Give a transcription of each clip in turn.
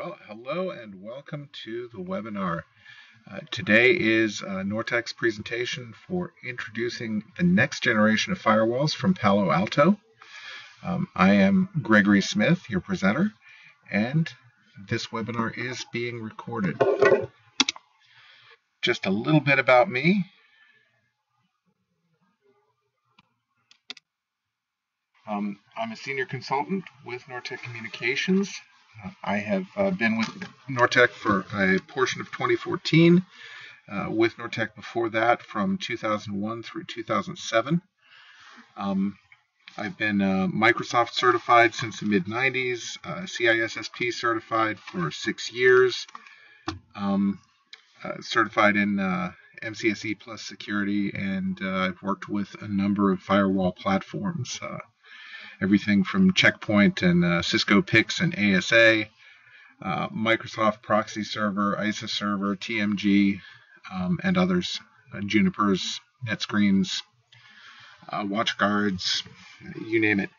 Well, hello and welcome to the webinar. Today is Nortec's presentation for introducing the next generation of firewalls from Palo Alto. I am Gregory Smith, your presenter, and this webinar is being recorded. Just a little bit about me. I'm a senior consultant with Nortec Communications. I have been with Nortec for a portion of 2014, with Nortec before that from 2001 through 2007. I've been Microsoft certified since the mid-90s, CISSP certified for 6 years, certified in MCSE plus security, and I've worked with a number of firewall platforms. Everything from Checkpoint and Cisco PIX and ASA, Microsoft Proxy Server, ISA Server, TMG, and others, Junipers, NetScreens, WatchGuards, you name it.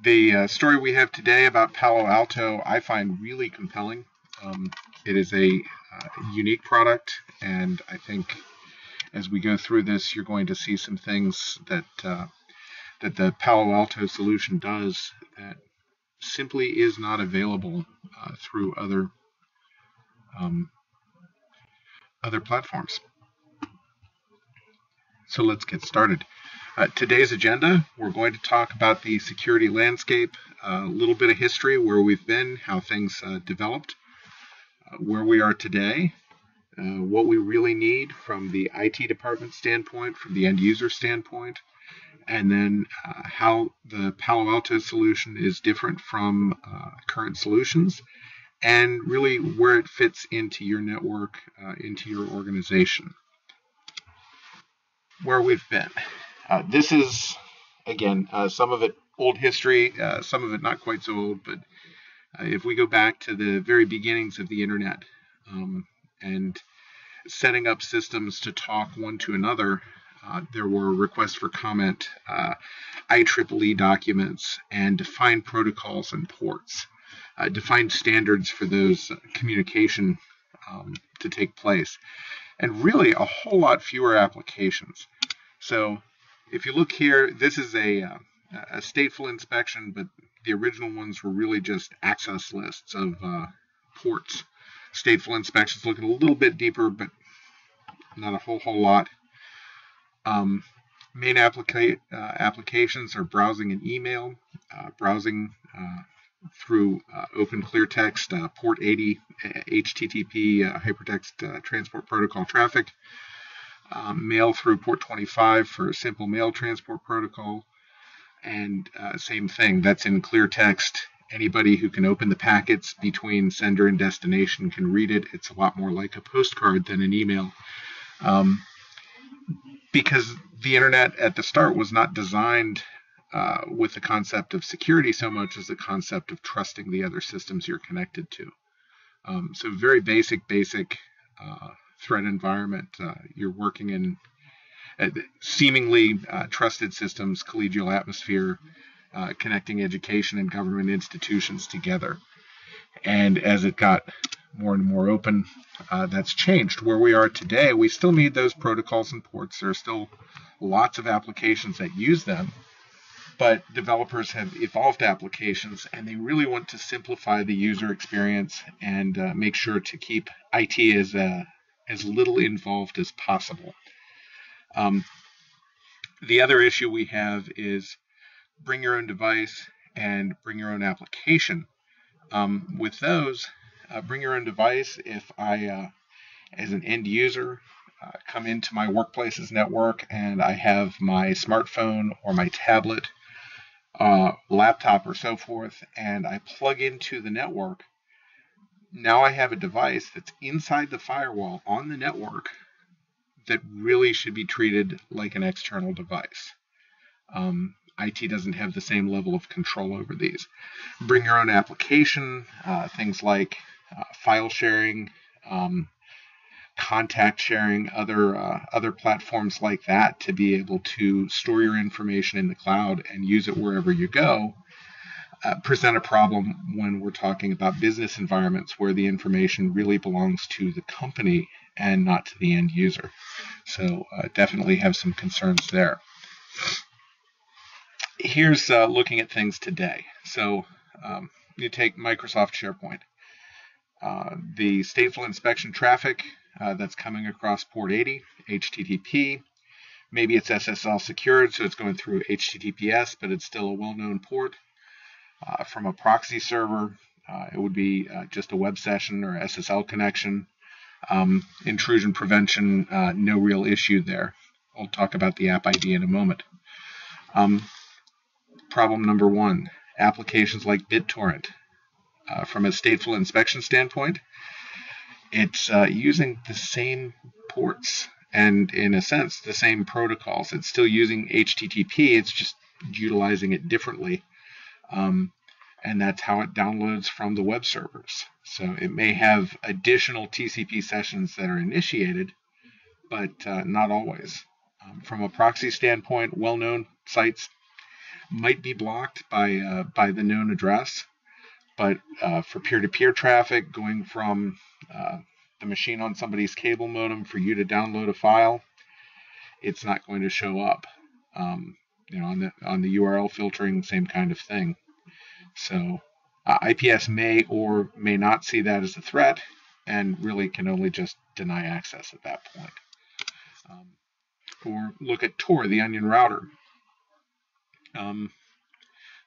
The story we have today about Palo Alto I find really compelling. It is a unique product, and I think as we go through this, you're going to see some things that the Palo Alto solution does that simply is not available through other platforms. So let's get started. Today's agenda, we're going to talk about the security landscape, a little bit of history, where we've been, how things developed, where we are today, what we really need from the IT department standpoint, from the end user standpoint, and then how the Palo Alto solution is different from current solutions, and really where it fits into your network, into your organization. Where we've been. This is, again, some of it old history, some of it not quite so old, but if we go back to the very beginnings of the internet and setting up systems to talk one to another, there were requests for comment, IEEE documents, and defined protocols and ports, defined standards for those communication to take place, and really a whole lot fewer applications. So if you look here, this is a stateful inspection, but the original ones were really just access lists of ports. Stateful inspections looking a little bit deeper, but not a whole lot. Main applications are browsing and email, browsing through Open Clear Text, Port 80, HTTP, Hypertext Transport Protocol traffic, mail through Port 25 for simple mail transport protocol, and same thing, that's in clear text. Anybody who can open the packets between sender and destination can read it. It's a lot more like a postcard than an email. Because the internet at the start was not designed with the concept of security so much as the concept of trusting the other systems you're connected to. So very basic threat environment. You're working in seemingly trusted systems, collegial atmosphere, connecting education and government institutions together. And as it got more and more open, that's changed. Where we are today, we still need those protocols and ports. There are still lots of applications that use them, but developers have evolved applications, and they really want to simplify the user experience and make sure to keep IT as little involved as possible. The other issue we have is bring your own device and bring your own application. With those, bring your own device. If I, as an end user, come into my workplace's network and I have my smartphone or my tablet, laptop or so forth, and I plug into the network, now I have a device that's inside the firewall on the network that really should be treated like an external device. IT doesn't have the same level of control over these. Bring your own application, things like file sharing, contact sharing, other platforms like that to be able to store your information in the cloud and use it wherever you go. present a problem when we're talking about business environments where the information really belongs to the company and not to the end user. So definitely have some concerns there. Here's looking at things today. So you take Microsoft SharePoint. The stateful inspection traffic that's coming across port 80, HTTP. Maybe it's SSL secured, so it's going through HTTPS, but it's still a well-known port. From a proxy server, it would be just a web session or SSL connection. Intrusion prevention, no real issue there. I'll talk about the app ID in a moment. Problem number one, applications like BitTorrent. From a stateful inspection standpoint, it's using the same ports and, in a sense, the same protocols. It's still using HTTP, it's just utilizing it differently. And that's how it downloads from the web servers. So it may have additional TCP sessions that are initiated, but not always. From a proxy standpoint, well-known sites might be blocked by the known address, but for peer-to-peer traffic going from the machine on somebody's cable modem for you to download a file, it's not going to show up. On the URL filtering, same kind of thing. So IPS may or may not see that as a threat and really can only just deny access at that point. Or look at Tor, the onion router.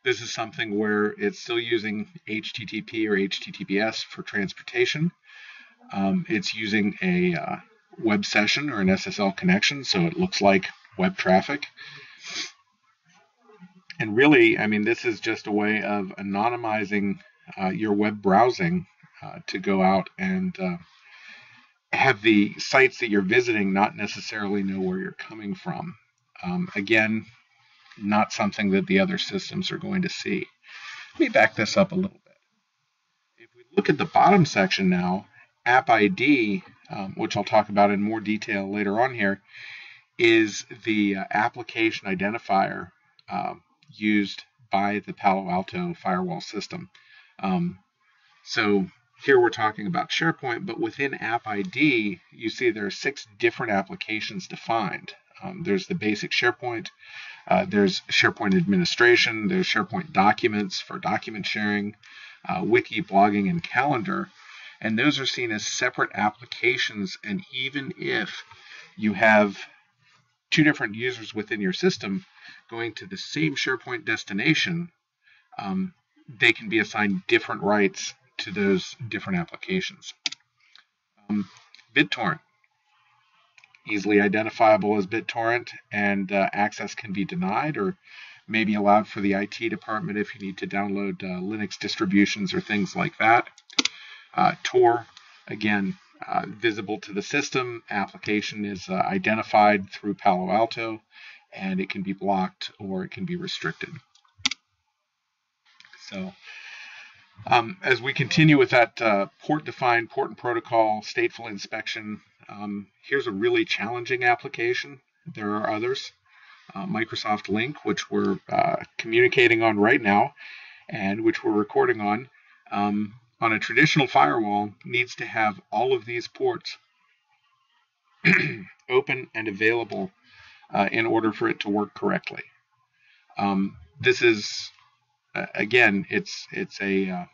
This is something where it's still using HTTP or HTTPS for transportation. It's using a web session or an SSL connection, so it looks like web traffic. And really, I mean, this is just a way of anonymizing your web browsing to go out and have the sites that you're visiting not necessarily know where you're coming from. Again, not something that the other systems are going to see. Let me back this up a little bit. If we look at the bottom section now, App ID, which I'll talk about in more detail later on here, is the application identifier used by the Palo Alto firewall system. So here we're talking about SharePoint, but within App ID, you see there are 6 different applications defined. There's the basic SharePoint, there's SharePoint administration, there's SharePoint documents for document sharing, wiki, blogging, and calendar, and those are seen as separate applications. And even if you have 2 different users within your system going to the same SharePoint destination, they can be assigned different rights to those different applications. BitTorrent, easily identifiable as BitTorrent, and access can be denied or maybe allowed for the IT department if you need to download Linux distributions or things like that. Tor, again, visible to the system. Application is identified through Palo Alto, and it can be blocked or it can be restricted. So as we continue with that port-defined, port and protocol, stateful inspection, here's a really challenging application. There are others. Microsoft Link, which we're communicating on right now, and which we're recording on a traditional firewall, needs to have all of these ports open and available in order for it to work correctly. This is, again, it's a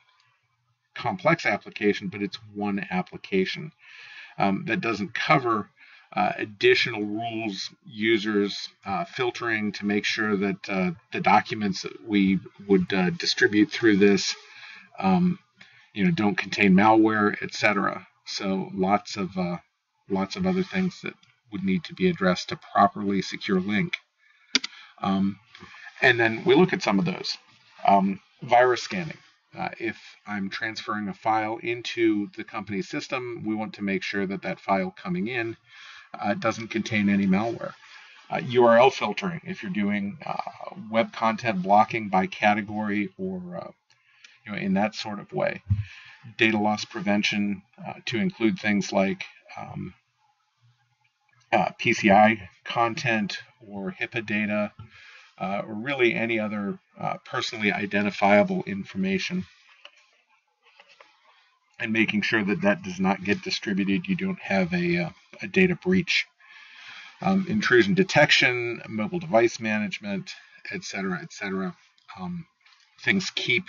complex application, but it's one application that doesn't cover additional rules, users, filtering to make sure that the documents that we would distribute through this don't contain malware, etc. So lots of other things that would need to be addressed to properly secure link. And then we look at some of those. Virus scanning. If I'm transferring a file into the company system, we want to make sure that that file coming in doesn't contain any malware. URL filtering, if you're doing web content blocking by category or in that sort of way. Data loss prevention to include things like PCI content or HIPAA data, or really any other personally identifiable information, and making sure that that does not get distributed. You don't have a data breach. Intrusion detection, mobile device management, et cetera, et cetera. Things keep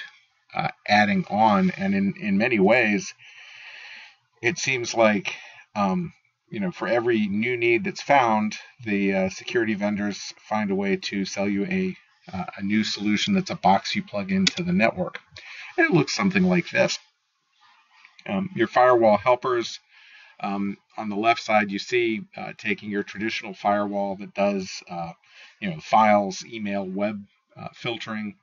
adding on, and in many ways, it seems like for every new need that's found, the security vendors find a way to sell you a new solution that's a box you plug into the network. And it looks something like this. Your firewall helpers, on the left side, you see taking your traditional firewall that does files, email, web filtering,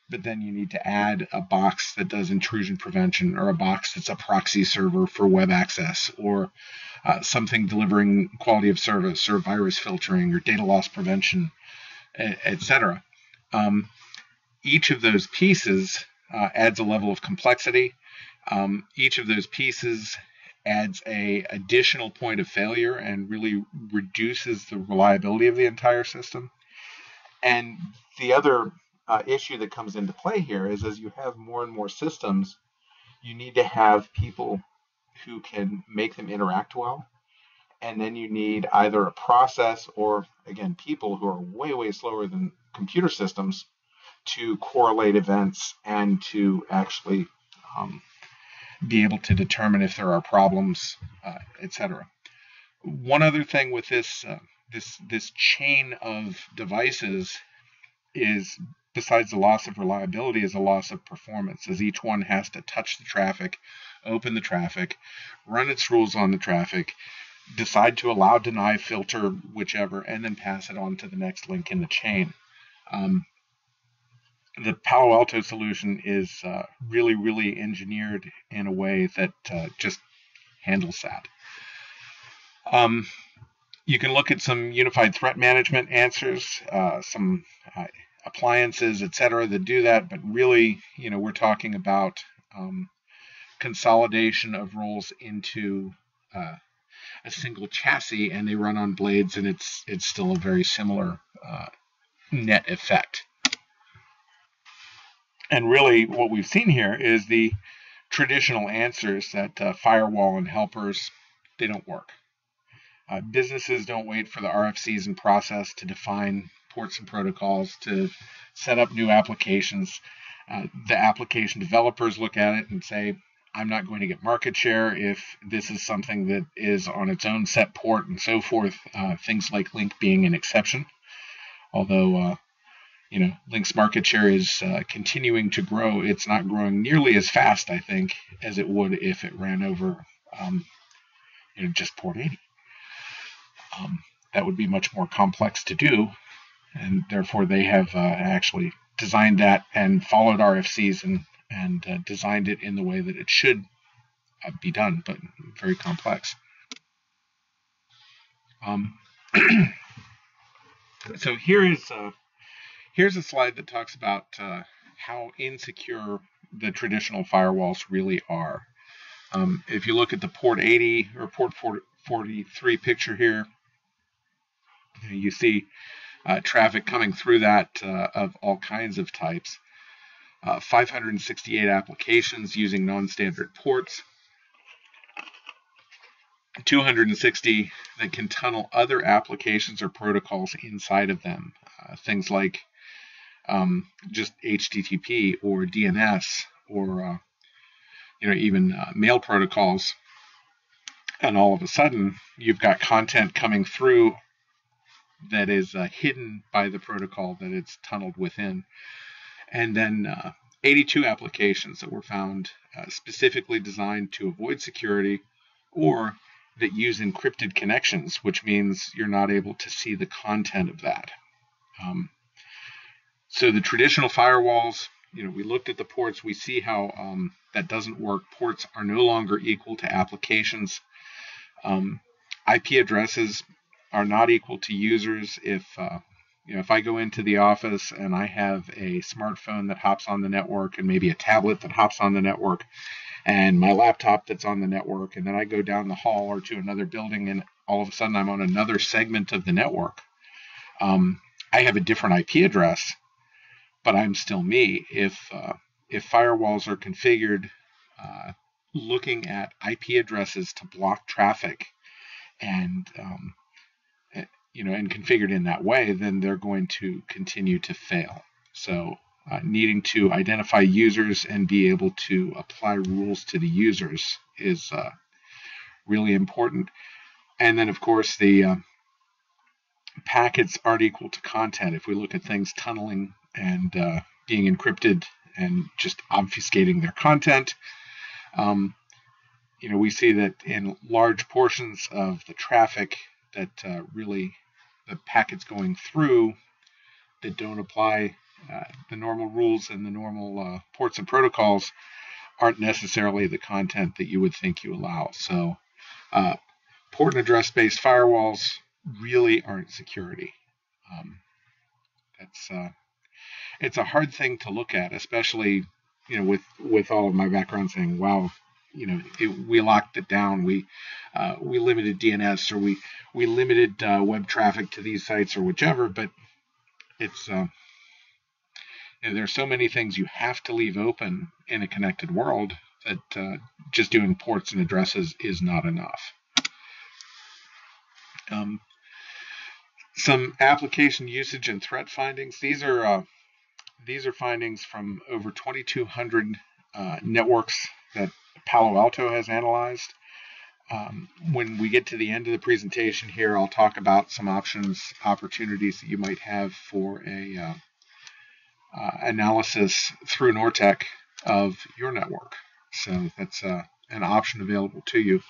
but then you need to add a box that does intrusion prevention, or a box that's a proxy server for web access, or something delivering quality of service, or virus filtering, or data loss prevention, etc. Each of those pieces adds a level of complexity. Each of those pieces adds a additional point of failure and really reduces the reliability of the entire system. And the other issue that comes into play here is, as you have more and more systems, you need to have people who can make them interact well. And then you need either a process or, again, people who are way, way slower than computer systems to correlate events and to actually be able to determine if there are problems, etc. One other thing with this chain of devices is, besides the loss of reliability, is a loss of performance, as each one has to touch the traffic, open the traffic, run its rules on the traffic, decide to allow, deny, filter, whichever, and then pass it on to the next link in the chain. The Palo Alto solution is really, really engineered in a way that just handles that. You can look at some unified threat management answers, some appliances, et cetera, that do that, but really, we're talking about consolidation of roles into a single chassis, and they run on blades, and it's still a very similar net effect. And really, what we've seen here is the traditional answers that firewall and helpers, they don't work. Businesses don't wait for the RFCs and process to define ports and protocols, to set up new applications. The application developers look at it and say, I'm not going to get market share if this is something that is on its own set port and so forth, things like Link being an exception. Although, Link's market share is continuing to grow. It's not growing nearly as fast, I think, as it would if it ran over just port 80. That would be much more complex to do, and therefore they have actually designed that and followed RFCs and designed it in the way that it should be done, but very complex. So here's a slide that talks about how insecure the traditional firewalls really are. If you look at the port 80 or port 43 picture here, you see traffic coming through that of all kinds of types. 568 applications using non-standard ports. 260 that can tunnel other applications or protocols inside of them. Things like just HTTP or DNS or even mail protocols. And all of a sudden, you've got content coming through that is hidden by the protocol that it's tunneled within. And then 82 applications that were found specifically designed to avoid security, or that use encrypted connections, which means you're not able to see the content of that. So the traditional firewalls, we looked at the ports, we see how that doesn't work. Ports are no longer equal to applications. IP addresses are not equal to users. If I go into the office and I have a smartphone that hops on the network and maybe a tablet that hops on the network and my laptop that's on the network, and then I go down the hall or to another building and all of a sudden I'm on another segment of the network, I have a different IP address, but I'm still me. If firewalls are configured looking at IP addresses to block traffic and and configured in that way, then they're going to continue to fail. So needing to identify users and be able to apply rules to the users is really important. And then, of course, the packets aren't equal to content. If we look at things tunneling and being encrypted and just obfuscating their content, we see that in large portions of the traffic that really the packets going through that don't apply the normal rules and the normal ports and protocols aren't necessarily the content that you would think you allow. So port and address-based firewalls really aren't security. It's a hard thing to look at, especially with all of my background saying, wow, we locked it down, we limited DNS, or we limited web traffic to these sites or whichever, but it's there's so many things you have to leave open in a connected world that just doing ports and addresses is not enough. Some application usage and threat findings. These are findings from over 2,200 networks that Palo Alto has analyzed. When we get to the end of the presentation here, I'll talk about some opportunities that you might have for a analysis through Nortec of your network. So that's an option available to you.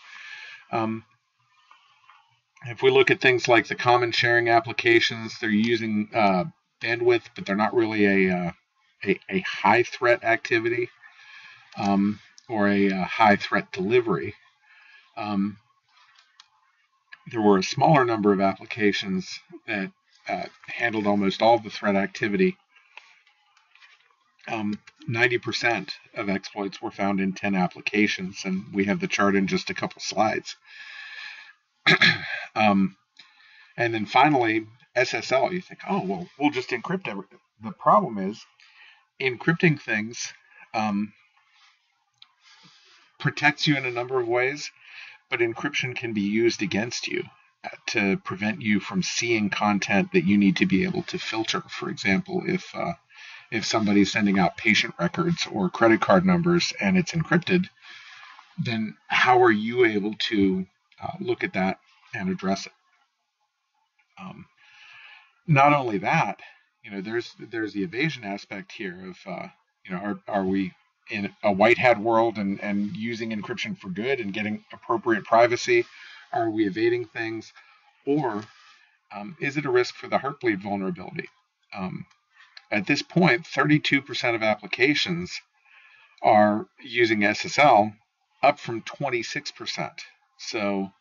If we look at things like the common sharing applications, they're using bandwidth, but they're not really a high threat activity or a high threat delivery. There were a smaller number of applications that handled almost all of the threat activity. 90% of exploits were found in 10 applications, and we have the chart in just a couple slides. And then finally, SSL. You think, oh, well, we'll just encrypt everything. The problem is encrypting things protects you in a number of ways, but encryption can be used against you to prevent you from seeing content that you need to be able to filter. For example, if somebody's sending out patient records or credit card numbers and it's encrypted, then how are you able to look at that and address it? Not only that, there's the evasion aspect here of, are we in a white hat world and using encryption for good and getting appropriate privacy? Are we evading things? Or is it a risk for the Heartbleed vulnerability? At this point, 32% of applications are using SSL, up from 26%. So,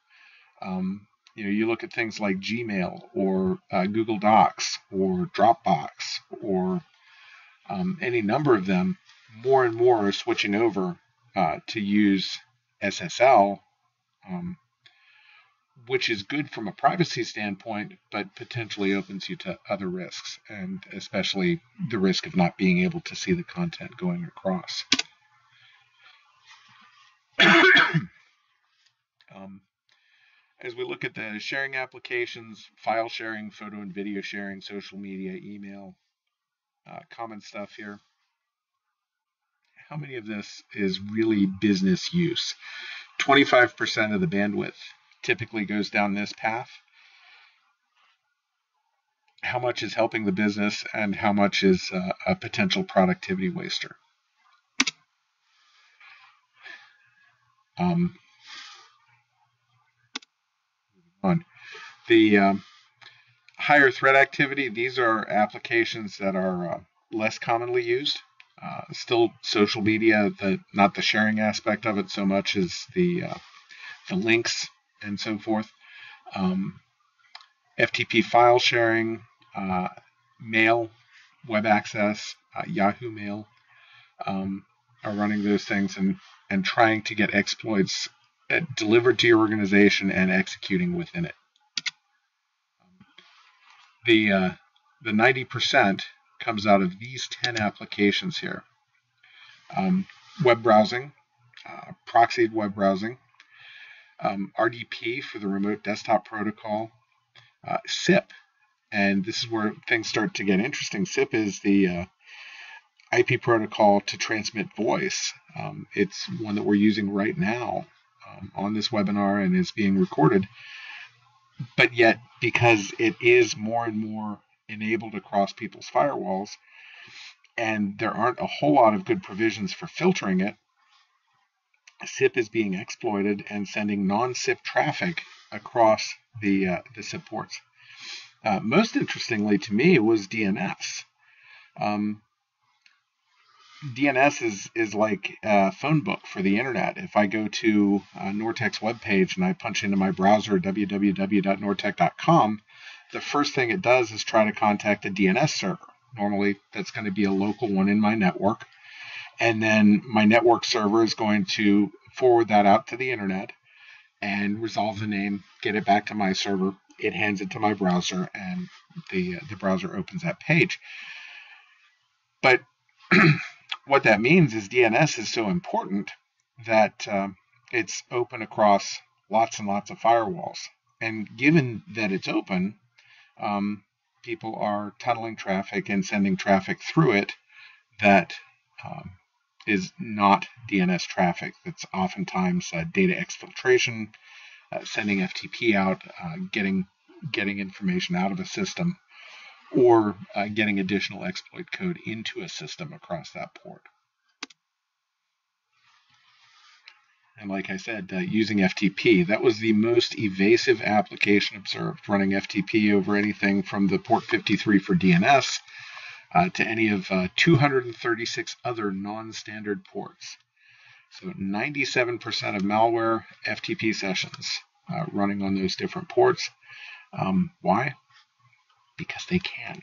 you look at things like Gmail or Google Docs or Dropbox or any number of them, more and more are switching over to use SSL, which is good from a privacy standpoint, but potentially opens you to other risks, and especially the risk of not being able to see the content going across. As we look at the sharing applications, file sharing, photo and video sharing, social media, email, common stuff here. How many of this is really business use? 25% of the bandwidth typically goes down this path. How much is helping the business and how much is a potential productivity waster? The higher threat activity, these are applications that are less commonly used. Still social media, not the sharing aspect of it so much as the links and so forth. FTP file sharing, mail, web access, Yahoo Mail are running those things and trying to get exploits delivered to your organization and executing within it. The the 90% comes out of these 10 applications here. Web browsing, proxied web browsing, RDP for the remote desktop protocol, SIP, and this is where things start to get interesting. SIP is the IP protocol to transmit voice. It's one that we're using right now on this webinar and is being recorded. But yet, because it is more and more enabled across people's firewalls, and there aren't a whole lot of good provisions for filtering it, SIP is being exploited and sending non-SIP traffic across the SIP ports. Most interestingly to me was DNS. DNS is like a phone book for the internet. If I go to Nortec's webpage and I punch into my browser www.nortec.com, the first thing it does is try to contact a DNS server. Normally, that's going to be a local one in my network. And then my network server is going to forward that out to the internet and resolve the name, get it back to my server. It hands it to my browser, and the browser opens that page. But what that means is DNS is so important that it's open across lots and lots of firewalls. And given that it's open, people are tunneling traffic and sending traffic through it that is not DNS traffic. That's oftentimes data exfiltration, sending FTP out, getting information out of a system, or getting additional exploit code into a system across that port. And like I said, using FTP, that was the most evasive application observed, running FTP over anything from the port 53 for DNS to any of 236 other non-standard ports. So 97% of malware FTP sessions running on those different ports. Why? Because they can.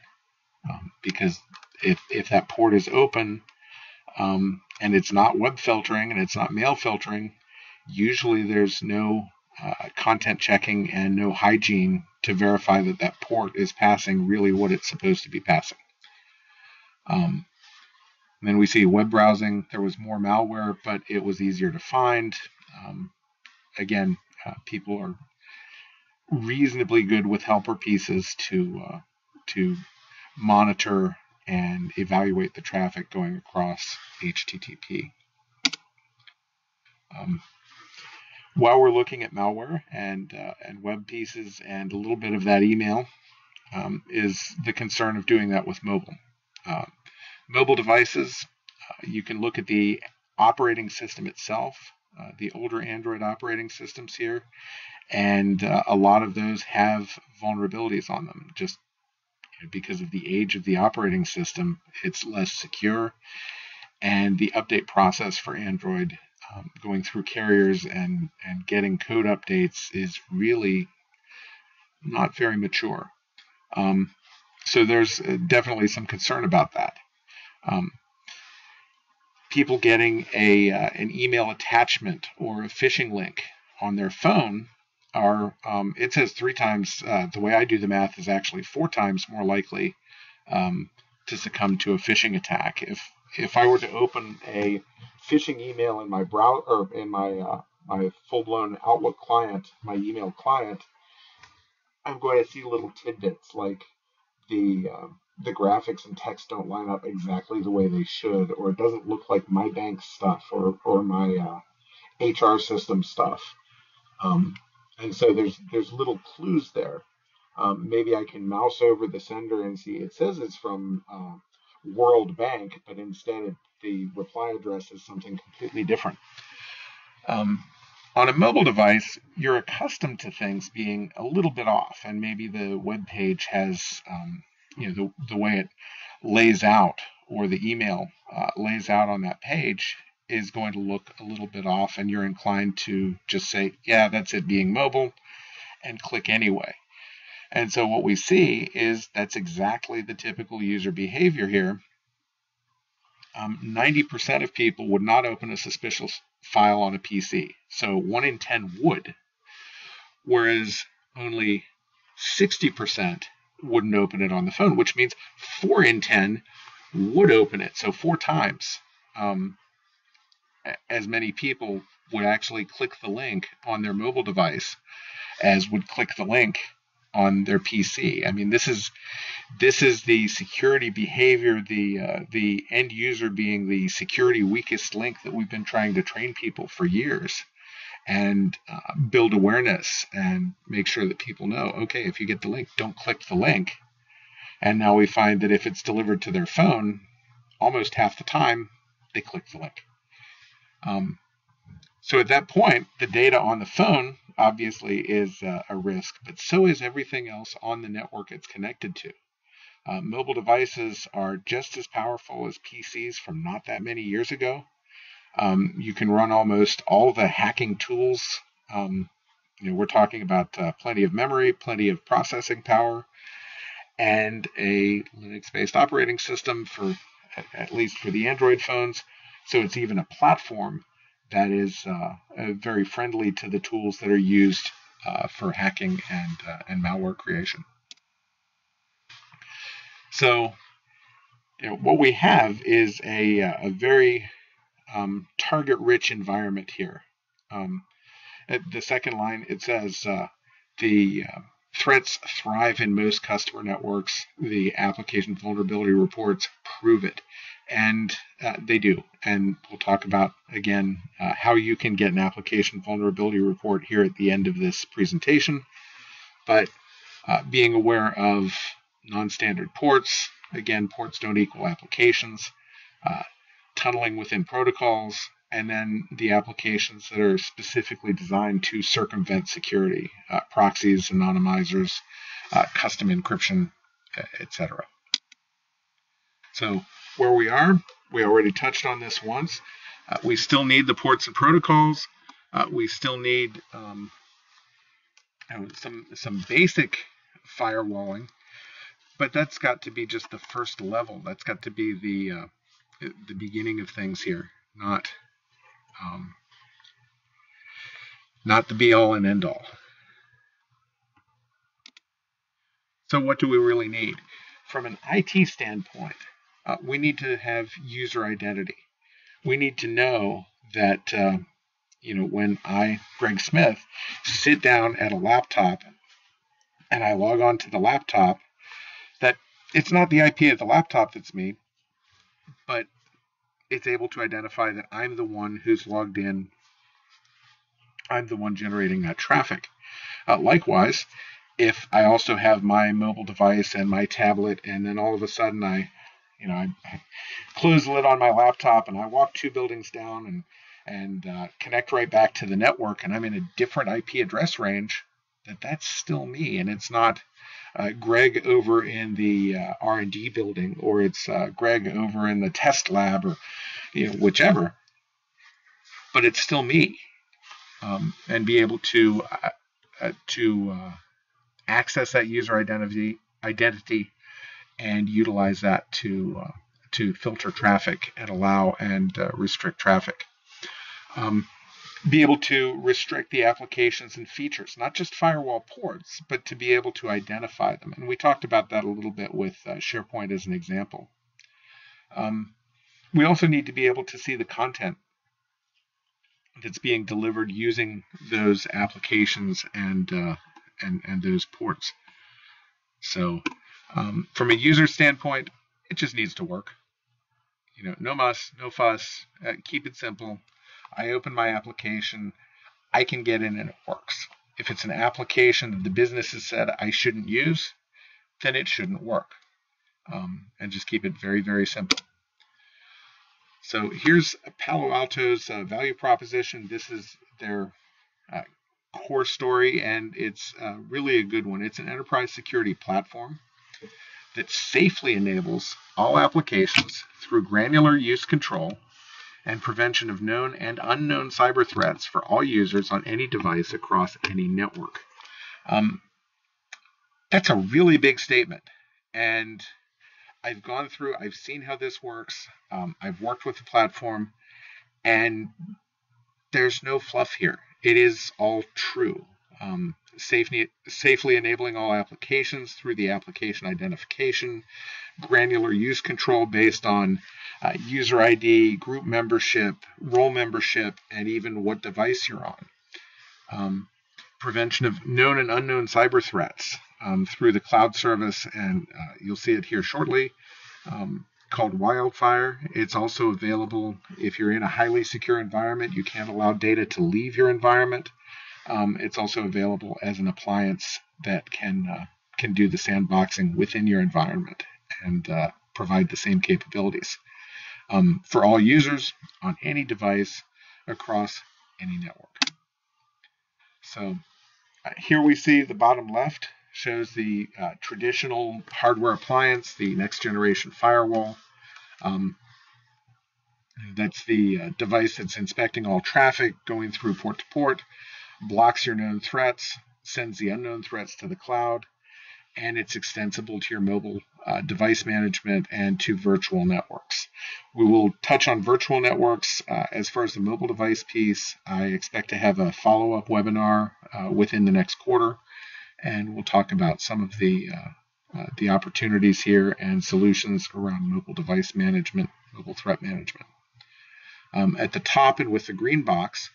Because if that port is open and it's not web filtering and it's not mail filtering, usually there's no content checking and no hygiene to verify that that port is passing really what it's supposed to be passing. Then we see web browsing. There was more malware, but it was easier to find. Again, people are reasonably good with helper pieces to monitor and evaluate the traffic going across HTTP. While we're looking at malware and web pieces and a little bit of that email, is the concern of doing that with mobile. Mobile devices, you can look at the operating system itself, the older Android operating systems here, and a lot of those have vulnerabilities on them. Just because of the age of the operating system, it's less secure, and the update process for Android, going through carriers and getting code updates, is really not very mature. So there's definitely some concern about that. People getting an email attachment or a phishing link on their phone are, it says 3 times, the way I do the math is actually 4 times more likely to succumb to a phishing attack. If I were to open a phishing email in my browser, or in my full-blown Outlook client, my email client, I'm going to see little tidbits like the graphics and text don't line up exactly the way they should, or it doesn't look like my bank stuff or my HR system stuff. And so there's little clues there. Maybe I can mouse over the sender and see it says it's from World Bank, but instead the reply address is something completely different. On a mobile device, you're accustomed to things being a little bit off, and maybe the web page has, the way it lays out, or the email lays out on that page, is going to look a little bit off, and you're inclined to just say, yeah, that's it being mobile, and click anyway. And so what we see is that's exactly the typical user behavior here. 90% of people would not open a suspicious file on a PC. So 1 in 10 would, whereas only 60% wouldn't open it on the phone, which means 4 in 10 would open it. So 4 times as many people would actually click the link on their mobile device as would click the link on their PC. I mean, this is the security behavior, the end user being the security weakest link that we've been trying to train people for years, and build awareness and make sure that people know, okay, if you get the link, don't click the link. And now we find that if it's delivered to their phone, almost half the time they click the link. So at that point, the data on the phone obviously is a risk, but so is everything else on the network it's connected to. Mobile devices are just as powerful as PCs from not that many years ago. You can run almost all the hacking tools. We're talking about plenty of memory, plenty of processing power, and a Linux-based operating system for, at least for the Android phones. So it's even a platform that is very friendly to the tools that are used for hacking and malware creation. So what we have is a very target-rich environment here. At the second line, it says the threats thrive in most customer networks. The application vulnerability reports prove it. And they do. And we'll talk about, again, how you can get an application vulnerability report here at the end of this presentation. But being aware of non-standard ports, again, ports don't equal applications, tunneling within protocols, and then the applications that are specifically designed to circumvent security, proxies, anonymizers, custom encryption, etc. So where we already touched on this once. We still need the ports and protocols. We still need some basic firewalling, but that's got to be just the first level. That's got to be the beginning of things here, not the be-all and end-all. So what do we really need? From an IT standpoint, we need to have user identity. We need to know that, when I, Greg Smith, sit down at a laptop and I log on to the laptop, that it's not the IP of the laptop that's me, but it's able to identify that I'm the one who's logged in. I'm the one generating that traffic. Likewise, if I also have my mobile device and my tablet, and then all of a sudden I close the lid on my laptop and I walk 2 buildings down and connect right back to the network, and I'm in a different IP address range, that's still me, and it's not Greg over in the R&D building, or it's Greg over in the test lab, or whichever, but it's still me, and be able to access that user identity and utilize that to filter traffic and allow and restrict traffic. Be able to restrict the applications and features, not just firewall ports, but to be able to identify them. And we talked about that a little bit with SharePoint as an example. We also need to be able to see the content that's being delivered using those applications and those ports. So from a user standpoint, it just needs to work. No muss, no fuss, keep it simple. I open my application, I can get in and it works. If it's an application that the business has said I shouldn't use, then it shouldn't work. And just keep it very, very simple. So here's Palo Alto's value proposition. This is their core story, and it's really a good one. It's an enterprise security platform that safely enables all applications through granular use control and prevention of known and unknown cyber threats for all users on any device across any network. That's a really big statement, and I've gone through, I've seen how this works. I've worked with the platform, and there's no fluff here. It is all true. safely enabling all applications through the application identification, granular use control based on user ID, group membership, role membership, and even what device you're on. Prevention of known and unknown cyber threats through the cloud service, and you'll see it here shortly, called Wildfire. It's also available if you're in a highly secure environment. You can't allow data to leave your environment. It's also available as an appliance that can do the sandboxing within your environment and provide the same capabilities for all users on any device across any network. So here we see the bottom left shows the traditional hardware appliance, the next generation firewall. That's the device that's inspecting all traffic going through port to port, blocks your known threats, sends the unknown threats to the cloud, and it's extensible to your mobile device management and to virtual networks. We will touch on virtual networks. As far as the mobile device piece, I expect to have a follow-up webinar within the next quarter, and we'll talk about some of the opportunities here and solutions around mobile device management, mobile threat management. At the top and with the green box,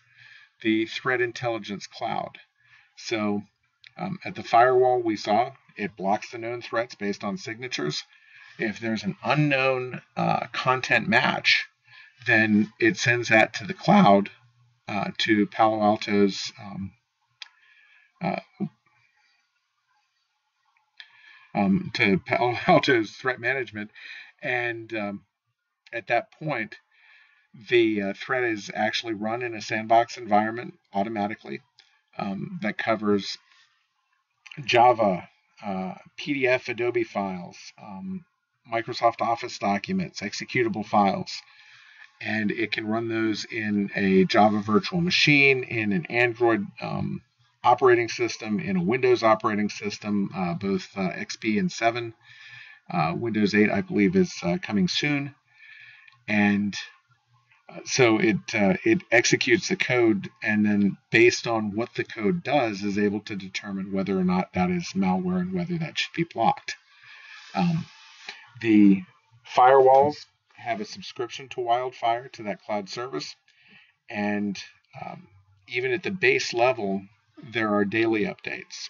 the threat intelligence cloud. So at the firewall we saw, it blocks the known threats based on signatures. If there's an unknown content match, then it sends that to the cloud, to Palo Alto's threat management, and at that point, the threat is actually run in a sandbox environment automatically that covers Java, PDF Adobe files, Microsoft Office documents, executable files, and it can run those in a Java virtual machine, in an Android operating system, in a Windows operating system, both XP and 7. Windows 8, I believe, is coming soon. And so it executes the code, and then based on what the code does, is able to determine whether or not that is malware and whether that should be blocked. The firewalls have a subscription to Wildfire, to that cloud service, and even at the base level, there are daily updates.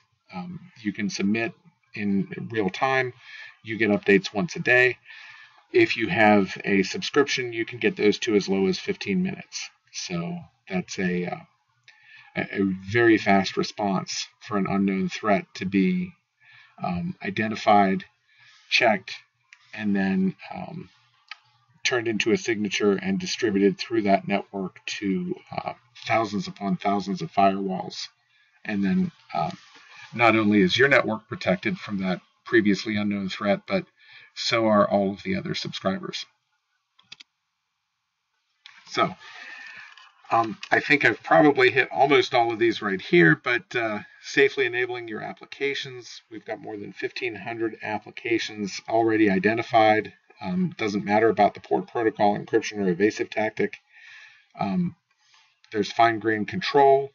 You can submit in real time. You get updates once a day. If you have a subscription, you can get those to as low as 15 minutes. So that's a very fast response for an unknown threat to be identified, checked, and then turned into a signature and distributed through that network to thousands upon thousands of firewalls. And then not only is your network protected from that previously unknown threat, but so are all of the other subscribers. So I think I've probably hit almost all of these right here, but safely enabling your applications. We've got more than 1,500 applications already identified. Doesn't matter about the port protocol, encryption, or evasive tactic. There's fine-grained control,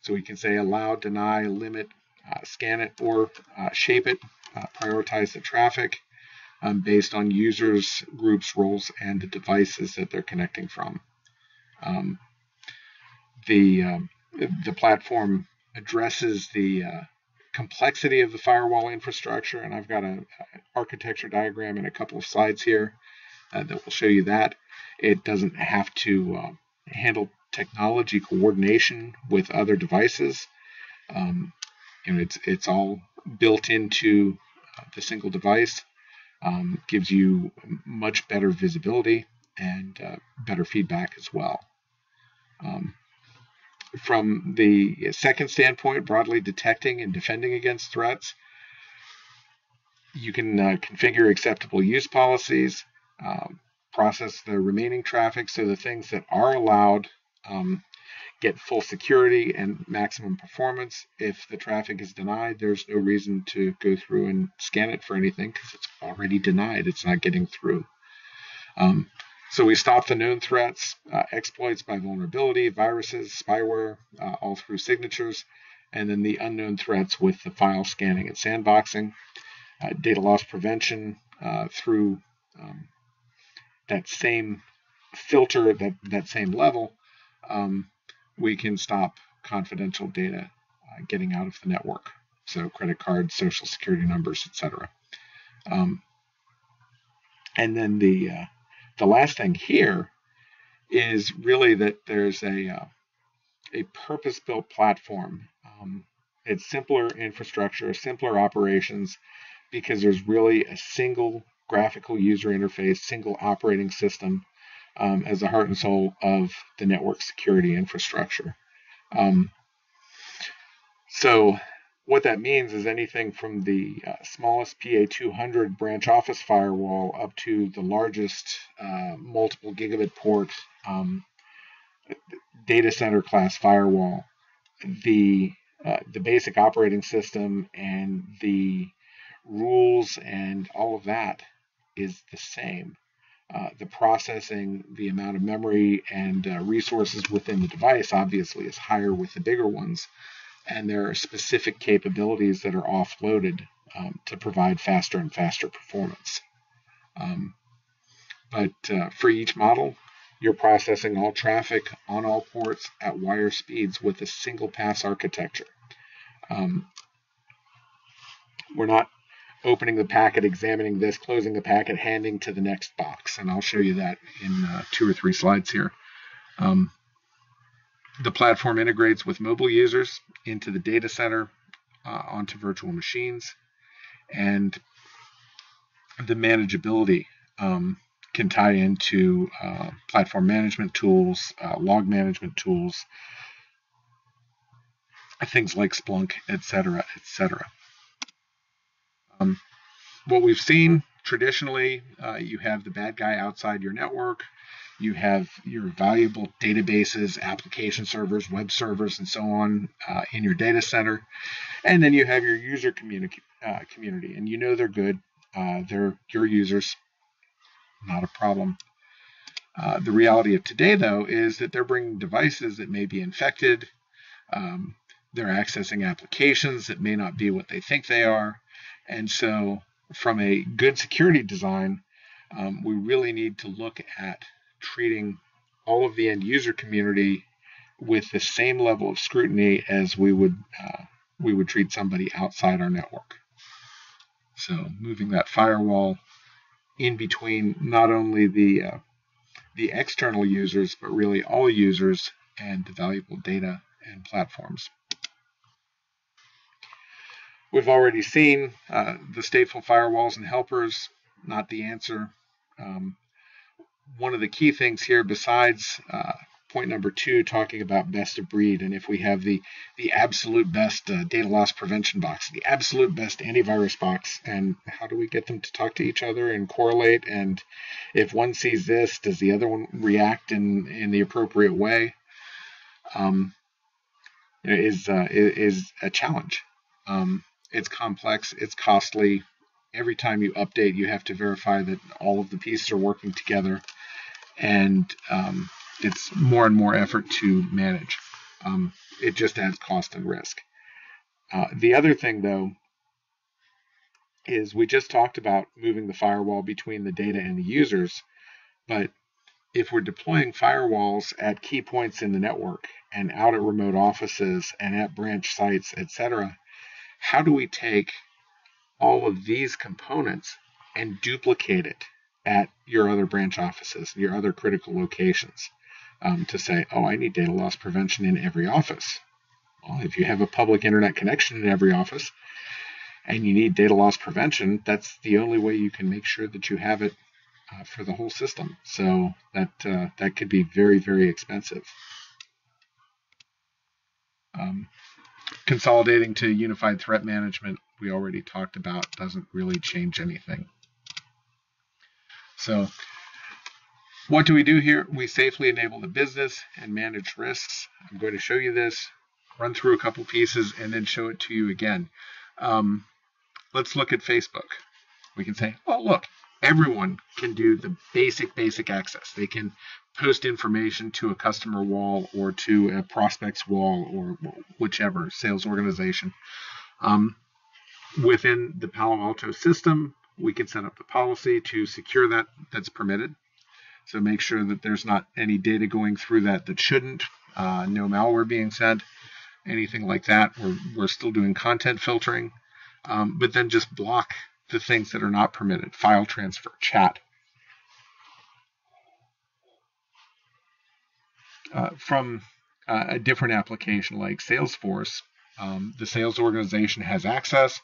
so we can say allow, deny, limit, scan it, or shape it, prioritize the traffic based on users, groups, roles, and the devices that they're connecting from. The platform addresses the complexity of the firewall infrastructure, and I've got an architecture diagram and a couple of slides here that will show you that. It doesn't have to handle technology coordination with other devices. It's all built into the single device. Gives you much better visibility and better feedback as well. From the second standpoint, broadly detecting and defending against threats, you can configure acceptable use policies, process the remaining traffic, so the things that are allowed get full security and maximum performance. If the traffic is denied, there's no reason to go through and scan it for anything because it's already denied. It's not getting through. So we stop the known threats, exploits by vulnerability, viruses, spyware, all through signatures, and then the unknown threats with the file scanning and sandboxing, data loss prevention through that same filter, that same level. We can stop confidential data getting out of the network. So credit cards, social security numbers, etc. And then the last thing here is really that there's a purpose-built platform. It's simpler infrastructure, simpler operations, because there's really a single graphical user interface, single operating system as the heart and soul of the network security infrastructure. So what that means is anything from the smallest PA200 branch office firewall up to the largest multiple gigabit port data center class firewall, the basic operating system and the rules and all of that is the same. The processing, the amount of memory and resources within the device obviously is higher with the bigger ones, and there are specific capabilities that are offloaded to provide faster and faster performance. But for each model, you're processing all traffic on all ports at wire speeds with a single pass architecture. We're not opening the packet, examining this, closing the packet, handing to the next box. And I'll show you that in 2 or 3 slides here. The platform integrates with mobile users into the data center, onto virtual machines, and the manageability can tie into platform management tools, log management tools, things like Splunk, etc., etc. What we've seen traditionally, you have the bad guy outside your network. You have your valuable databases, application servers, web servers, and so on in your data center. And then you have your user community, and you know they're good. They're your users, not a problem. The reality of today, though, is that they're bringing devices that may be infected. They're accessing applications that may not be what they think they are. And so from a good security design, we really need to look at treating all of the end user community with the same level of scrutiny as we would treat somebody outside our network. So moving that firewall in between not only the external users, but really all users and the valuable data and platforms. We've already seen the stateful firewalls and helpers, not the answer. One of the key things here, besides point number 2, talking about best of breed, and if we have the absolute best data loss prevention box, the absolute best antivirus box, and how do we get them to talk to each other and correlate, and if one sees this, does the other one react in the appropriate way, is a challenge. It's complex, it's costly. Every time you update, you have to verify that all of the pieces are working together, and it's more and more effort to manage. It just adds cost and risk. The other thing, though, is we just talked about moving the firewall between the data and the users, but if we're deploying firewalls at key points in the network and out at remote offices and at branch sites, etc., how do we take all of these components and duplicate it at your other branch offices, your other critical locations, to say, oh, I need data loss prevention in every office. Well, if you have a public internet connection in every office and you need data loss prevention, that's the only way you can make sure that you have it for the whole system. So that could be very, very expensive. Consolidating to unified threat management, we already talked about, doesn't really change anything. So what do we do here? We safely enable the business and manage risks. I'm going to show you this, run through a couple pieces, and then show it to you again. Let's look at Facebook. We can say, oh, look, everyone can do the basic access. They can post information to a customer wall or to a prospect's wall or whichever sales organization. Within the Palo Alto system, we can set up the policy to secure that's permitted. So make sure that there's not any data going through that shouldn't, no malware being sent, anything like that. We're still doing content filtering, but then just block the things that are not permitted: file transfer, chat. From a different application like Salesforce, the sales organization has access,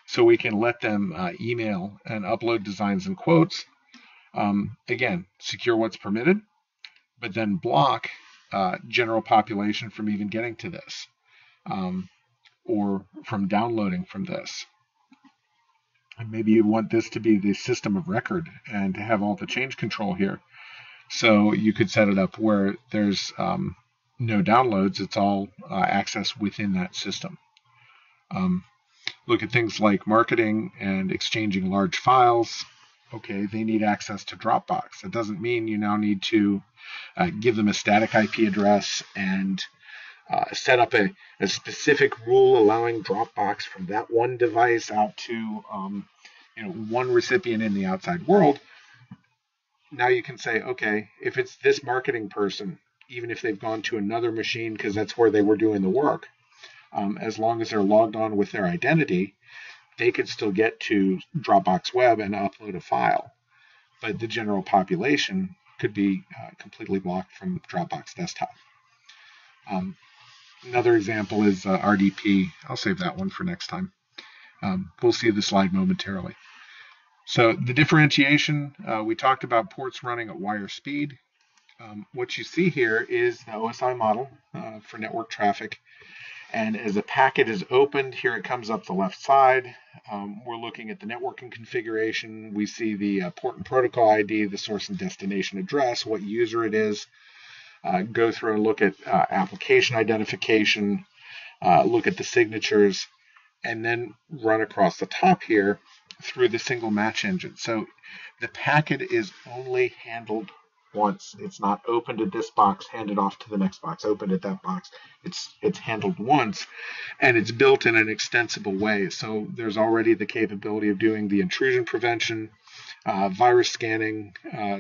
so we can let them email and upload designs and quotes. Again, secure what's permitted, but then block general population from even getting to this, or from downloading from this. And maybe you want this to be the system of record and to have all the change control here. So you could set it up where there's no downloads, it's all access within that system. Look at things like marketing and exchanging large files. Okay, they need access to Dropbox. That doesn't mean you now need to give them a static IP address and set up a specific rule allowing Dropbox from that one device out to one recipient in the outside world. Now you can say, okay, if it's this marketing person, even if they've gone to another machine because that's where they were doing the work, as long as they're logged on with their identity, they could still get to Dropbox Web and upload a file. But the general population could be completely blocked from Dropbox Desktop. Another example is RDP. I'll save that one for next time. We'll see the slide momentarily. So the differentiation, we talked about ports running at wire speed. What you see here is the OSI model for network traffic. And as a packet is opened, here it comes up the left side. We're looking at the networking configuration. We see the port and protocol ID, the source and destination address, what user it is. Go through and look at application identification, look at the signatures, and then run across the top here through the single match engine. So the packet is only handled once. It's not opened at this box, handed off to the next box, opened at that box. It's handled once, and it's built in an extensible way. So there's already the capability of doing the intrusion prevention, virus scanning,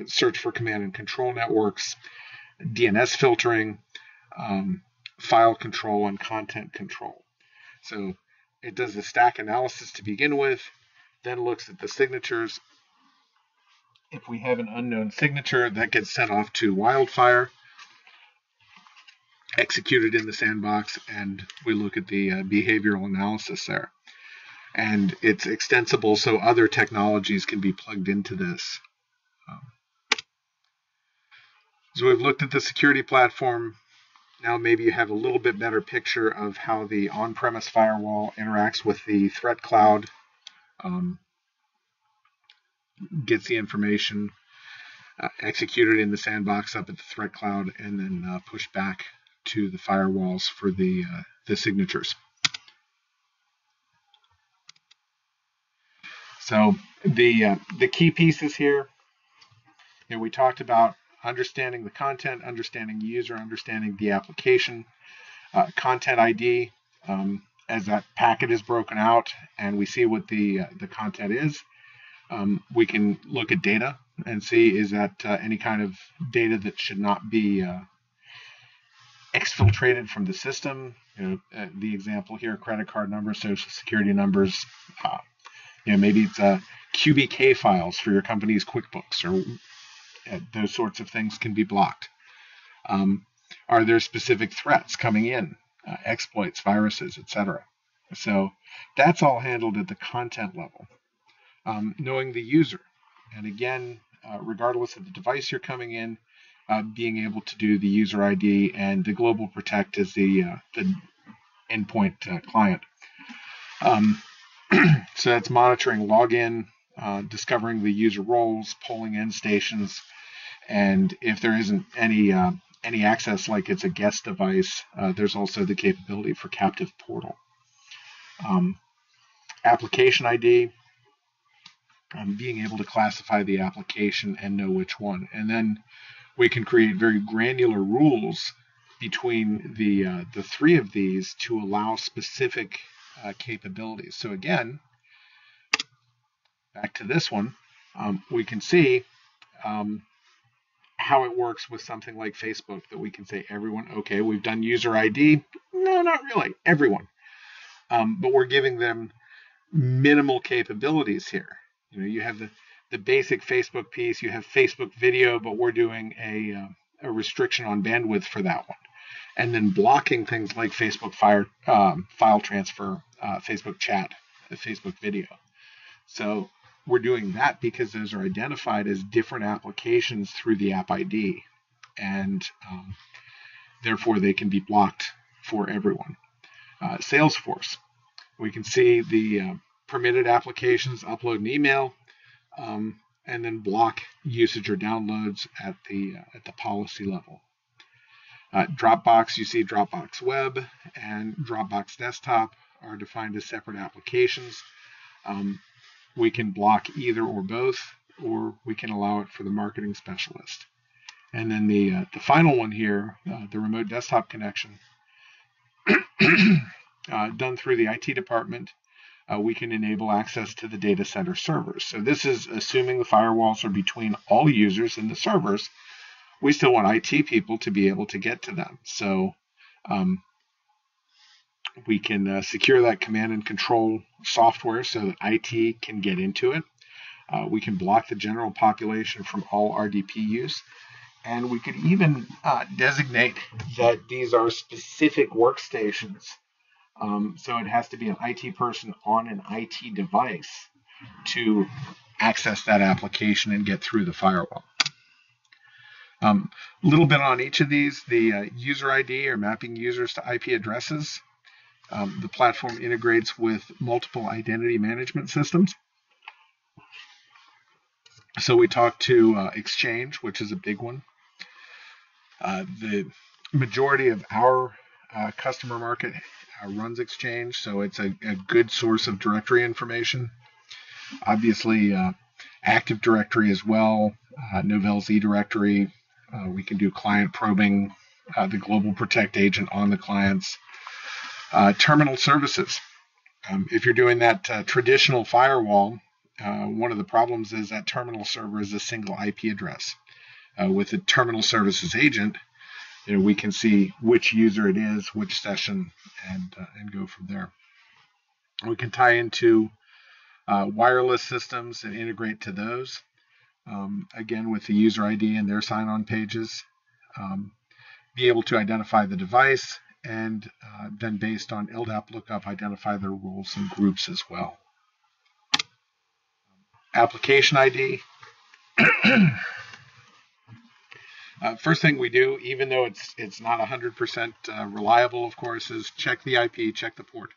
search for command and control networks, DNS filtering, file control, and content control. So it does the stack analysis to begin with, then looks at the signatures. If we have an unknown signature, that gets sent off to Wildfire, executed in the sandbox, and we look at the behavioral analysis there. And it's extensible, so other technologies can be plugged into this. So we've looked at the security platform. Now maybe you have a little bit better picture of how the on-premise firewall interacts with the threat cloud, gets the information executed in the sandbox up at the threat cloud, and then pushed back to the firewalls for the signatures. So the key pieces here, we talked about understanding the content, understanding the user, understanding the application, content ID, as that packet is broken out and we see what the content is. We can look at data and see, is that any kind of data that should not be exfiltrated from the system. The example here, credit card numbers, social security numbers, maybe it's QBK files for your company's QuickBooks, or those sorts of things can be blocked. Are there specific threats coming in, exploits, viruses, etc.? So that's all handled at the content level. Knowing the user, and again, regardless of the device you're coming in, being able to do the user ID, and the global protect is the endpoint client. So that's monitoring login, discovering the user roles, polling end stations, and if there isn't any access, like it's a guest device, there's also the capability for captive portal. Application ID. being able to classify the application and know which one. And then we can create very granular rules between the three of these to allow specific capabilities. So again, back to this one, we can see how it works with something like Facebook, that we can say everyone, okay, we've done user ID. No, not really, everyone. But we're giving them minimal capabilities here. You have the basic Facebook piece, you have Facebook video, but we're doing a restriction on bandwidth for that one. And then blocking things like Facebook file transfer, Facebook chat, Facebook video. So we're doing that because those are identified as different applications through the app ID, and therefore they can be blocked for everyone. Salesforce, we can see the permitted applications, upload an email, and then block usage or downloads at the policy level. Dropbox, you see Dropbox Web and Dropbox Desktop are defined as separate applications. We can block either or both, or we can allow it for the marketing specialist. And then the final one here, the remote desktop connection, done through the IT department, we can enable access to the data center servers. So this is assuming the firewalls are between all users and the servers. We still want IT people to be able to get to them. So we can secure that command and control software so that IT can get into it. We can block the general population from all RDP use. And we could even designate that these are specific workstations. So it has to be an IT person on an IT device to access that application and get through the firewall. A little bit on each of these. The user ID, or mapping users to IP addresses. The platform integrates with multiple identity management systems. So we talked to Exchange, which is a big one. The majority of our customer market runs Exchange, so it's a good source of directory information. Obviously, Active Directory as well, Novell's eDirectory. We can do client probing, the Global Protect agent on the clients. Terminal services. If you're doing that traditional firewall, one of the problems is that terminal server is a single IP address. With the terminal services agent, we can see which user it is, which session, and go from there. We can tie into wireless systems and integrate to those. Again, with the user ID and their sign-on pages, be able to identify the device, and then based on LDAP lookup, identify their roles and groups as well. Application ID. First thing we do, even though it's not 100% reliable, of course, is check the IP, check the port.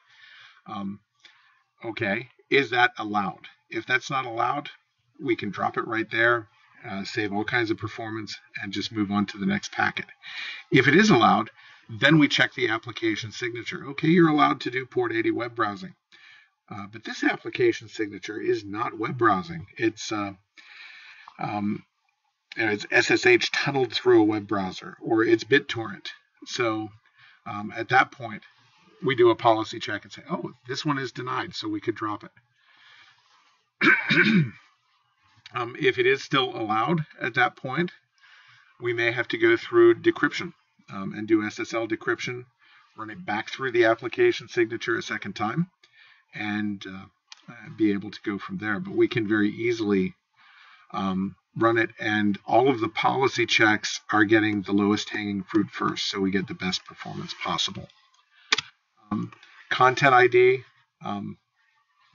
Okay, is that allowed? If that's not allowed, we can drop it right there, save all kinds of performance, and just move on to the next packet. If it is allowed, then we check the application signature. Okay, you're allowed to do port 80 web browsing. But this application signature is not web browsing. It's SSH tunneled through a web browser, or it's BitTorrent. So at that point, we do a policy check and say, oh, this one is denied, so we could drop it. If it is still allowed at that point, we may have to go through decryption and do SSL decryption, run it back through the application signature a second time, and be able to go from there. But we can very easily run it, and all of the policy checks are getting the lowest hanging fruit first, so we get the best performance possible. Content ID,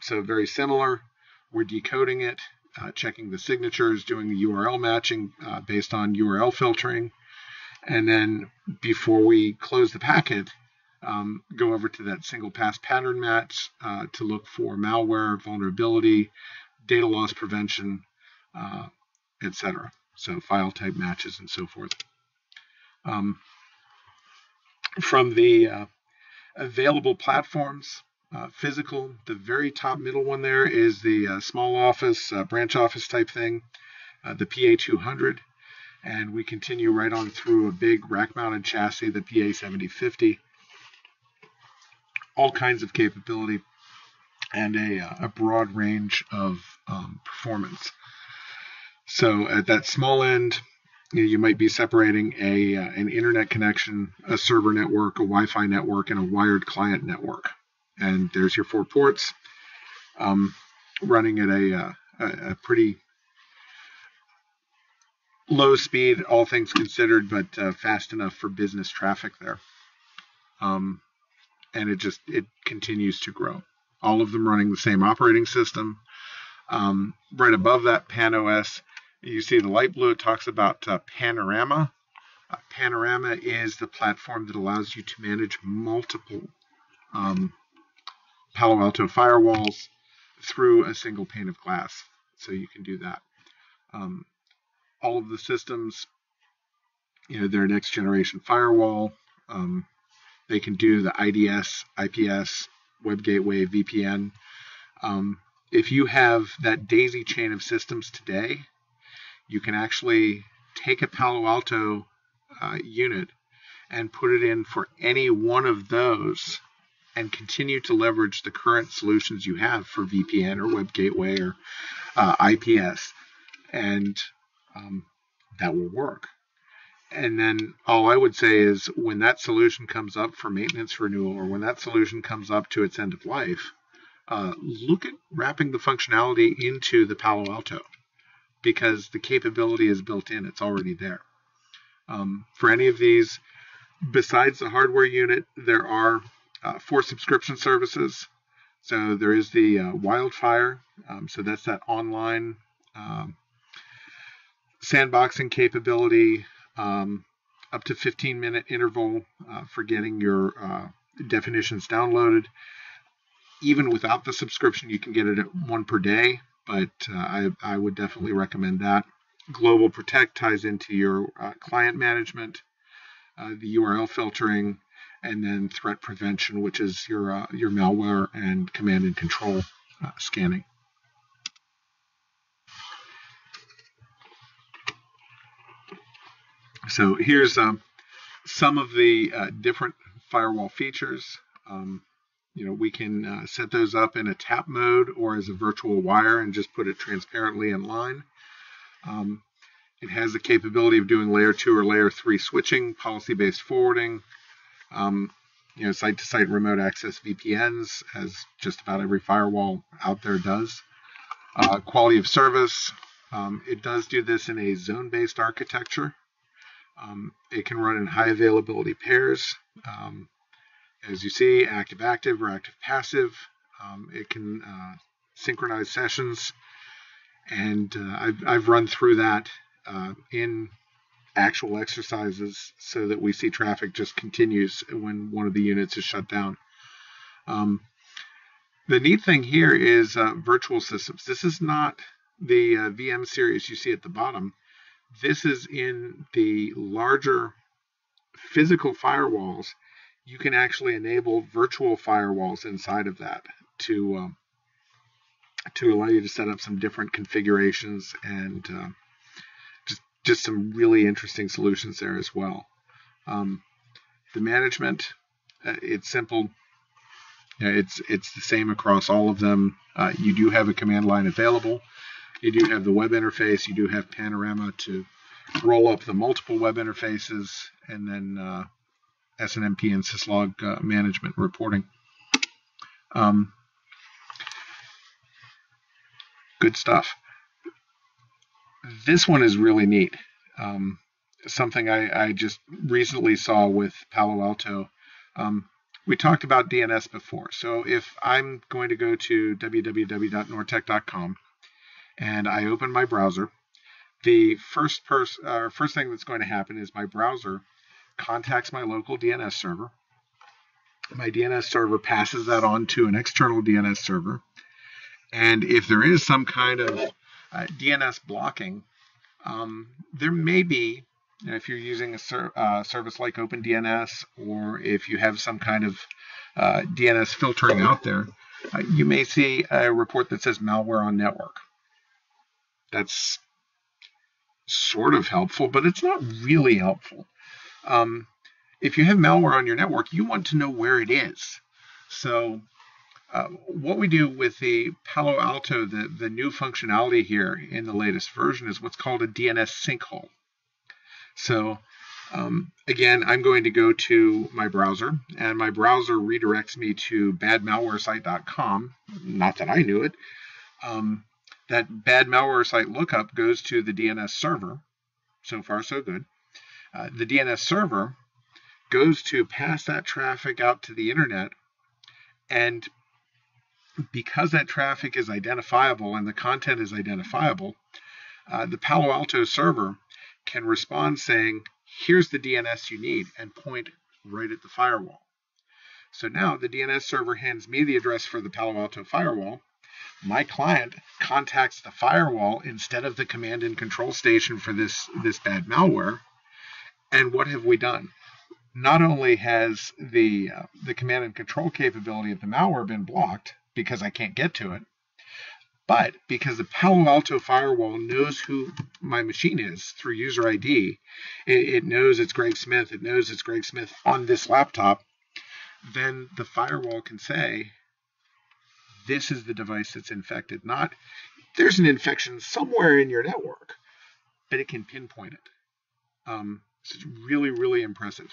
so very similar. We're decoding it, checking the signatures, doing the URL matching based on URL filtering, and then before we close the packet, go over to that single pass pattern match to look for malware, vulnerability, data loss prevention, etc. So file type matches and so forth. From the available platforms, Physical, the very top middle one there is the small office, branch office type thing, the PA200. And we continue right on through a big rack-mounted chassis, the PA7050. All kinds of capability and a broad range of performance. So at that small end, you might be separating an internet connection, a server network, a Wi-Fi network, and a wired client network. And there's your 4 ports running at a pretty low speed, all things considered, but fast enough for business traffic there. And it continues to grow. All of them running the same operating system. Right above that, Pan OS, you see the light blue. It talks about Panorama. Panorama is the platform that allows you to manage multiple Palo Alto firewalls through a single pane of glass. So you can do that. All of the systems, their next generation firewall. They can do the IDS, IPS, web gateway, VPN. If you have that daisy chain of systems today, you can actually take a Palo Alto unit and put it in for any one of those and continue to leverage the current solutions you have for VPN or web gateway or IPS. And that will work. And then all I would say is when that solution comes up for maintenance renewal, or when that solution comes up to its end of life, look at wrapping the functionality into the Palo Alto, because the capability is built in. It's already there. For any of these, besides the hardware unit, there are 4 subscription services. So there is the Wildfire. So that's that online sandboxing capability, up to 15-minute interval for getting your definitions downloaded. Even without the subscription, you can get it at 1 per day, but I would definitely recommend that. Global Protect ties into your client management, the URL filtering, and then threat prevention, which is your malware and command and control scanning. So here's some of the different firewall features. We can set those up in a tap mode or as a virtual wire and just put it transparently in line. It has the capability of doing layer 2 or layer 3 switching, policy-based forwarding, site-to-site remote access VPNs, as just about every firewall out there does. Quality of service. It does do this in a zone-based architecture. It can run in high availability pairs. As you see, active-active or active-passive. It can synchronize sessions. And I've run through that in actual exercises so that we see traffic just continues when one of the units is shut down. The neat thing here is virtual systems. This is not the VM series you see at the bottom. This is in the larger physical firewalls. You can actually enable virtual firewalls inside of that to allow you to set up some different configurations and just some really interesting solutions there as well. The management, it's simple. It's the same across all of them. You do have a command line available. You do have the web interface. You do have Panorama to roll up the multiple web interfaces, and then SNMP and syslog management reporting. Good stuff. This one is really neat. Something I just recently saw with Palo Alto. We talked about DNS before. So if I'm going to go to www.nortec.com and I open my browser, the first thing that's going to happen is my browser contacts my local DNS server. My DNS server passes that on to an external DNS server. And if there is some kind of DNS blocking, there may be, if you're using a service like OpenDNS, or if you have some kind of DNS filtering out there, you may see a report that says malware on network. That's sort of helpful, but it's not really helpful. If you have malware on your network, you want to know where it is. So what we do with the Palo Alto, the new functionality here in the latest version, is what's called a DNS sinkhole. So again, I'm going to go to my browser, and my browser redirects me to badmalwaresite.com. Not that I knew it. That bad malware site lookup goes to the DNS server. So far, so good. The DNS server goes to pass that traffic out to the internet, and because that traffic is identifiable and the content is identifiable, the Palo Alto server can respond saying, here's the DNS you need, and point right at the firewall. So now the DNS server hands me the address for the Palo Alto firewall. My client contacts the firewall instead of the command and control station for this bad malware. And what have we done? Not only has the command and control capability of the malware been blocked because I can't get to it, but because the Palo Alto firewall knows who my machine is through user ID, it knows it's Greg Smith, it knows it's Greg Smith on this laptop, then the firewall can say, this is the device that's infected. Not, there's an infection somewhere in your network, but it can pinpoint it. So it's really, really impressive.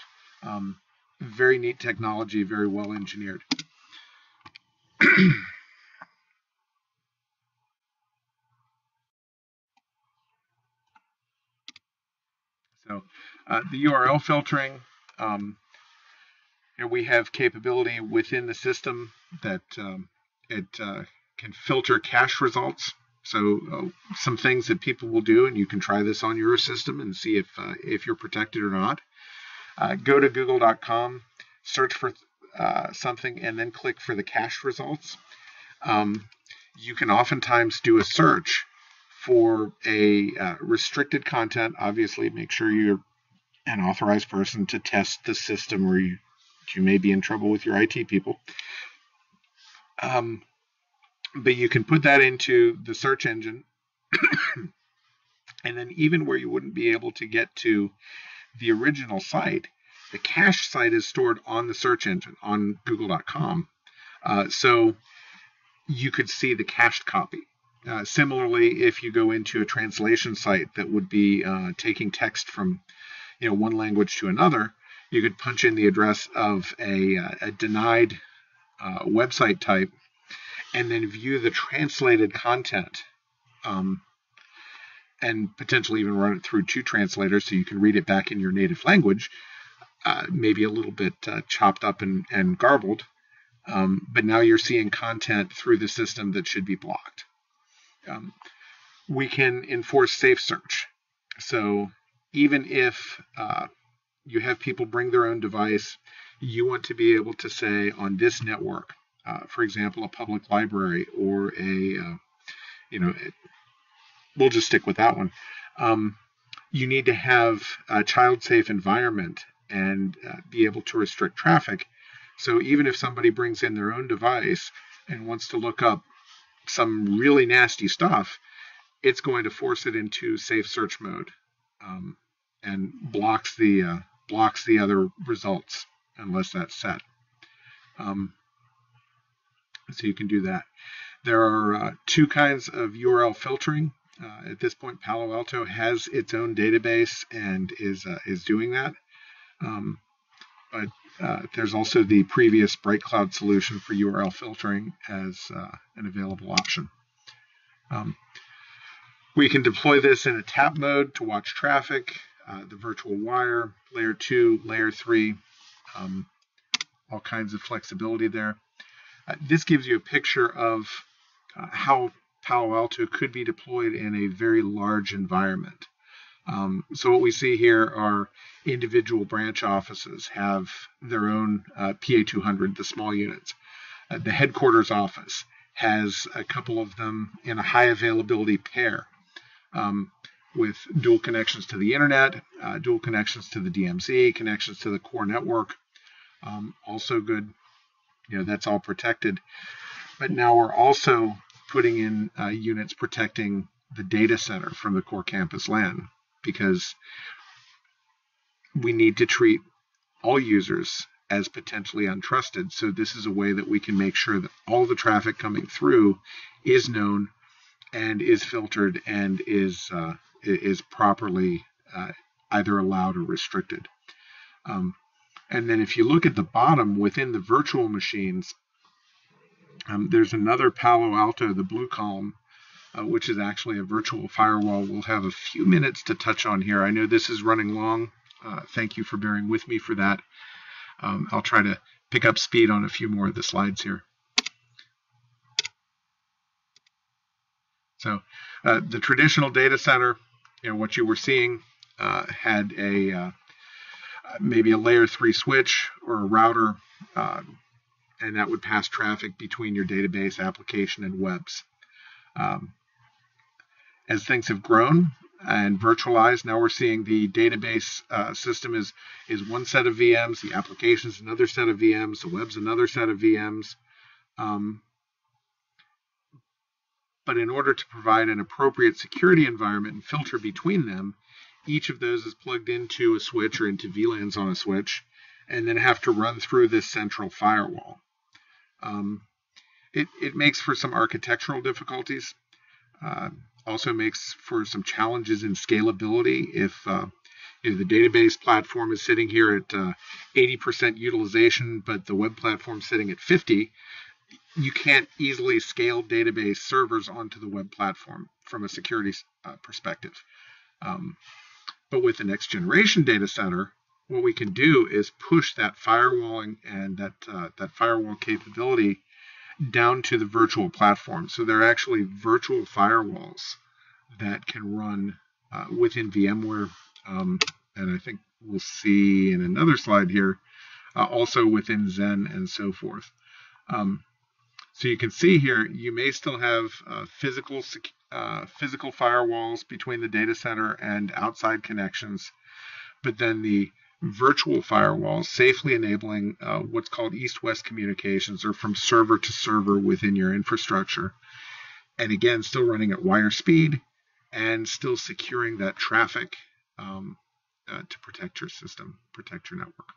Very neat technology, very well engineered. So the URL filtering, we have capability within the system that it can filter cache results. So some things that people will do, and you can try this on your system and see if you're protected or not. Go to google.com, search for something, and then click for the cache results. You can oftentimes do a search for a restricted content. Obviously, make sure you're an authorized person to test the system, or you may be in trouble with your IT people. But you can put that into the search engine, and then even where you wouldn't be able to get to the original site, the cache site is stored on the search engine on google.com. So you could see the cached copy. Similarly, if you go into a translation site that would be taking text from one language to another, you could punch in the address of a denied website type and then view the translated content and potentially even run it through two translators so you can read it back in your native language, maybe a little bit chopped up and garbled, but now you're seeing content through the system that should be blocked. We can enforce safe search. So even if you have people bring their own device, you want to be able to say on this network, for example, a public library or we'll just stick with that one. You need to have a child-safe environment and be able to restrict traffic. So even if somebody brings in their own device and wants to look up some really nasty stuff, it's going to force it into safe search mode and blocks the other results unless that's set. So you can do that. There are two kinds of URL filtering. At this point, Palo Alto has its own database and is doing that. But there's also the previous Bright Cloud solution for URL filtering as an available option. We can deploy this in a tap mode to watch traffic, the virtual wire, layer 2, layer 3, all kinds of flexibility there. This gives you a picture of how Palo Alto could be deployed in a very large environment. So what we see here are individual branch offices have their own PA200, the small units. The headquarters office has a couple of them in a high availability pair with dual connections to the internet, dual connections to the DMZ, connections to the core network. Also good. that's all protected. But now we're also putting in units protecting the data center from the core campus LAN, because we need to treat all users as potentially untrusted. So this is a way that we can make sure that all the traffic coming through is known and is filtered and is properly either allowed or restricted. And then if you look at the bottom within the virtual machines, there's another Palo Alto, the blue column, which is actually a virtual firewall. We'll have a few minutes to touch on here. I know this is running long. Thank you for bearing with me for that. I'll try to pick up speed on a few more of the slides here. So the traditional data center, what you were seeing had maybe a layer 3 switch or a router, and that would pass traffic between your database application and webs. As things have grown and virtualized, now we're seeing the database system is one set of VMs, the application is another set of VMs, the web's another set of VMs. But in order to provide an appropriate security environment and filter between them, each of those is plugged into a switch or into VLANs on a switch, and then have to run through this central firewall. It makes for some architectural difficulties. Also makes for some challenges in scalability. If the database platform is sitting here at 80% utilization, but the web platform is sitting at 50, you can't easily scale database servers onto the web platform from a security perspective. But with the next generation data center, what we can do is push that firewalling and that firewall capability down to the virtual platform. So they're actually virtual firewalls that can run within VMware, and I think we'll see in another slide here, also within Xen and so forth. So you can see here, you may still have physical firewalls between the data center and outside connections, but then the virtual firewalls safely enabling what's called east-west communications, or from server to server within your infrastructure. And again, still running at wire speed and still securing that traffic to protect your system, protect your network.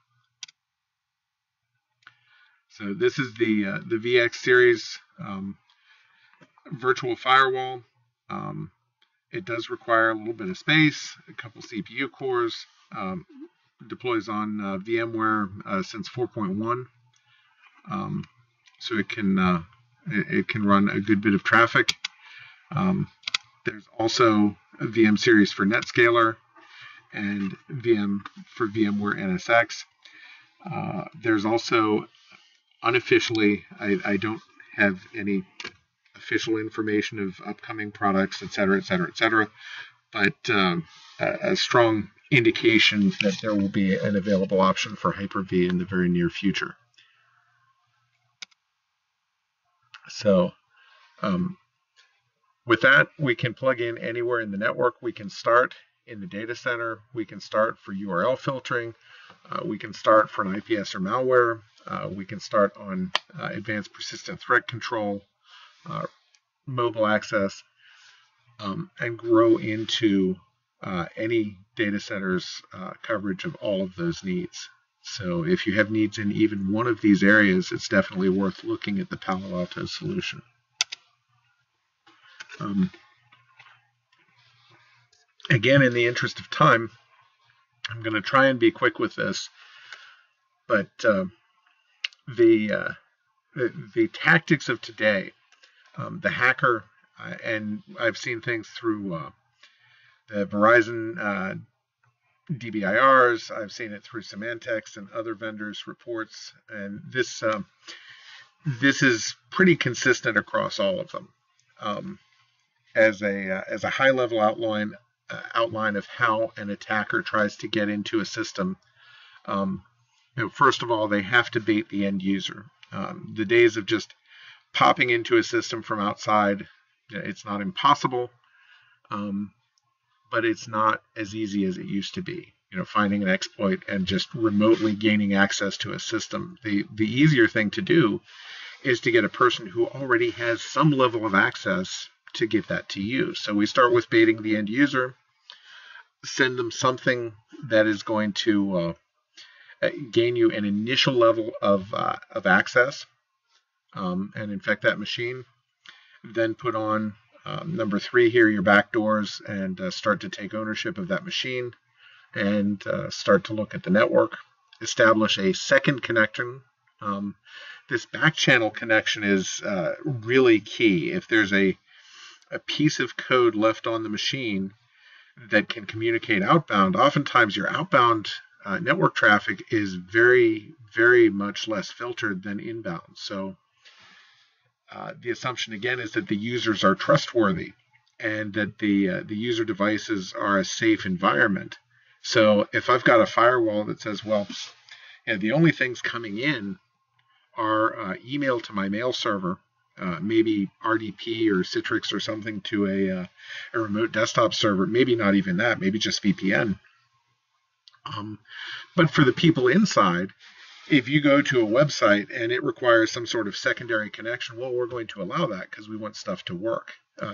So this is the VX series virtual firewall. It does require a little bit of space, a couple CPU cores. Deploys on VMware since 4.1, so it can run a good bit of traffic. There's also a VM series for NetScaler and VM for VMware NSX. There's also unofficially, I don't have any official information of upcoming products, et cetera, but a strong indication that there will be an available option for Hyper-V in the very near future. So with that, we can plug in anywhere in the network. We can start in the data center. We can start for URL filtering. We can start for an IPS or malware. We can start on advanced persistent threat control, mobile access, and grow into any data center's coverage of all of those needs. So if you have needs in even one of these areas, it's definitely worth looking at the Palo Alto solution. Again, in the interest of time, I'm going to try and be quick with this, but the tactics of today, the hacker, and I've seen things through the Verizon DBIRs, I've seen it through Symantec's and other vendors' reports, and this is pretty consistent across all of them. As a high-level outline of how an attacker tries to get into a system, first of all, they have to bait the end user. The days of just popping into a system from outside, it's not impossible, but it's not as easy as it used to be. finding an exploit and just remotely gaining access to a system. The easier thing to do is to get a person who already has some level of access to give that to you. So we start with baiting the end user, send them something that is going to gain you an initial level of access and infect that machine. Then put on number 3 here, your backdoors, and start to take ownership of that machine and start to look at the network. Establish a second connection. This back channel connection is really key. If there's a piece of code left on the machine that can communicate outbound, oftentimes your outbound network traffic is very, very much less filtered than inbound. So the assumption again is that the users are trustworthy and that the user devices are a safe environment. So if I've got a firewall that says, well, the only things coming in are email to my mail server, maybe RDP or Citrix or something to a remote desktop server, maybe not even that, maybe just VPN. But for the people inside, if you go to a website and it requires some sort of secondary connection, well, we're going to allow that because we want stuff to work.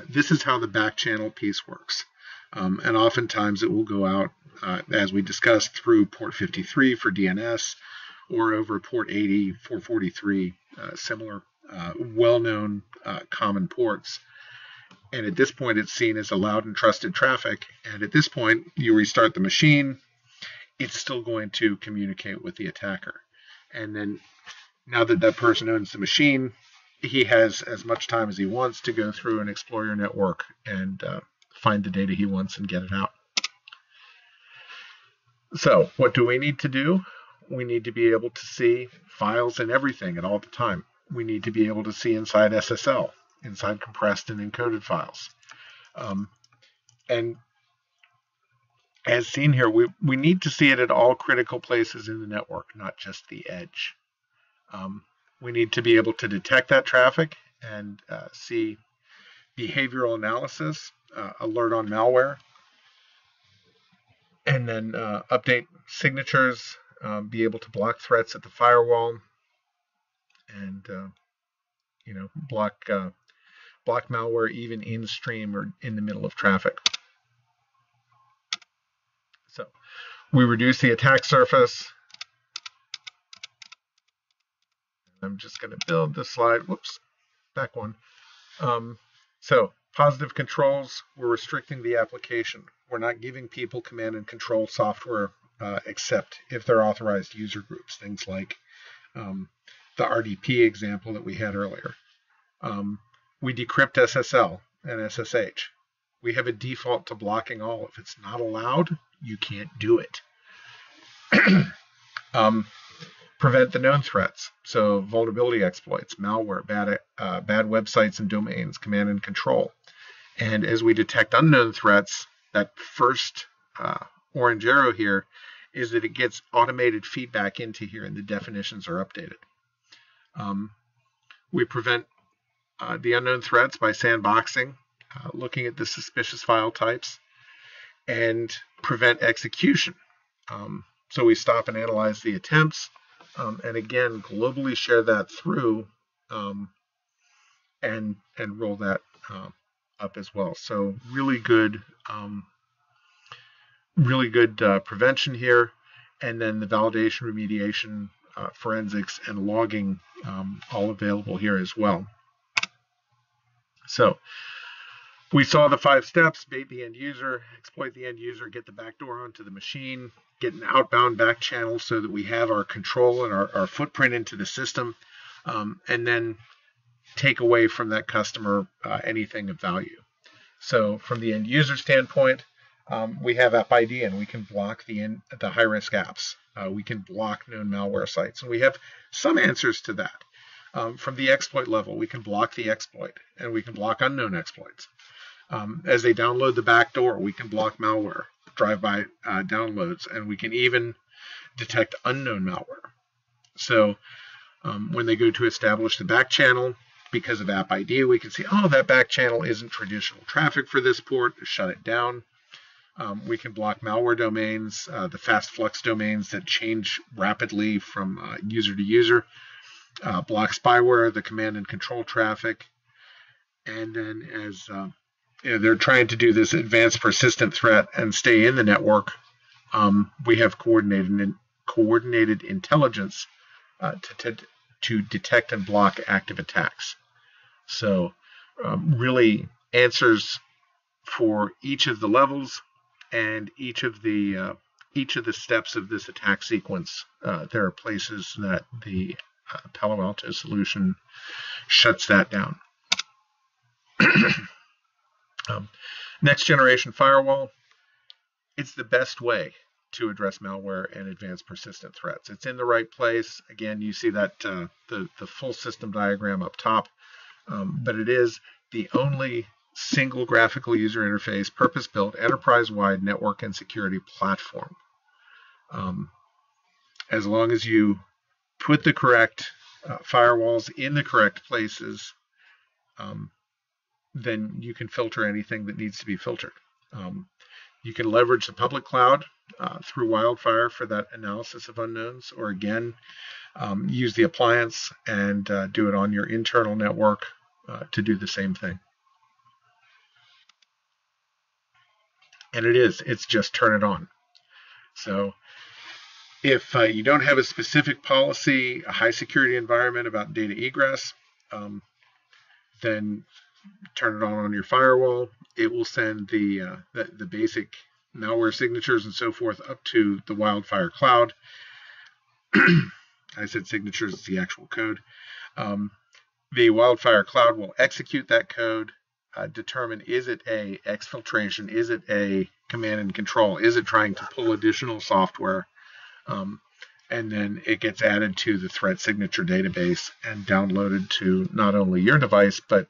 This is how the back channel piece works. And oftentimes it will go out, as we discussed, through port 53 for DNS or over port 80, 443, similar well-known common ports. And at this point, it's seen as allowed and trusted traffic. And at this point, you restart the machine, it's still going to communicate with the attacker. And then now that that person owns the machine, he has as much time as he wants to go through and explore your network and find the data he wants and get it out. So what do we need to do? We need to be able to see files and everything at all the time. We need to be able to see inside SSL, inside compressed and encoded files. And as seen here, we need to see it at all critical places in the network, not just the edge. We need to be able to detect that traffic and see behavioral analysis, alert on malware, and then update signatures, be able to block threats at the firewall, and block malware even in stream or in the middle of traffic. So we reduce the attack surface. I'm just going to build this slide. Whoops, back one. So positive controls, we're restricting the application. We're not giving people command and control software except if they're authorized user groups, things like the RDP example that we had earlier. We decrypt SSL and SSH. We have a default to blocking all. If it's not allowed, you can't do it. Prevent the known threats. So vulnerability exploits, malware, bad websites and domains, command and control. And as we detect unknown threats, that first orange arrow here is that it gets automated feedback into here and the definitions are updated. We prevent the unknown threats by sandboxing, looking at the suspicious file types, and prevent execution. So we stop and analyze the attempts, and again, globally share that through and roll that up as well. So really good prevention here, and then the validation, remediation, forensics, and logging all available here as well. So we saw the 5 steps: bait the end user, exploit the end user, get the backdoor onto the machine, get an outbound back channel so that we have our control and our footprint into the system, and then take away from that customer anything of value. So from the end user standpoint, we have App ID and we can block the high-risk apps. We can block known malware sites, and we have some answers to that. From the exploit level, we can block the exploit, and we can block unknown exploits. As they download the backdoor, we can block malware, drive-by downloads, and we can even detect unknown malware. So when they go to establish the back channel, because of App ID, we can see, oh, that back channel isn't traditional traffic for this port, shut it down. We can block malware domains, the fast flux domains that change rapidly from user to user, block spyware, the command and control traffic. And then as they're trying to do this advanced persistent threat and stay in the network, we have coordinated intelligence to detect and block active attacks. So really answers for each of the levels and each of the steps of this attack sequence. There are places that the Palo Alto solution shuts that down. Next generation firewall, it's the best way to address malware and advanced persistent threats. It's in the right place. Again, you see that the full system diagram up top, but it is the only single graphical user interface, purpose-built, enterprise-wide network and security platform. As long as you put the correct firewalls in the correct places, then you can filter anything that needs to be filtered. You can leverage the public cloud through Wildfire for that analysis of unknowns, or again, use the appliance and do it on your internal network to do the same thing. And it's just turn it on. So if you don't have a specific policy, a high security environment about data egress, then turn it on your firewall. It will send the basic malware signatures and so forth up to the Wildfire cloud. I said signatures, it's the actual code. The Wildfire cloud will execute that code, determine, is it a exfiltration, is it a command and control, is it trying to pull additional software, and then it gets added to the threat signature database and downloaded to not only your device, but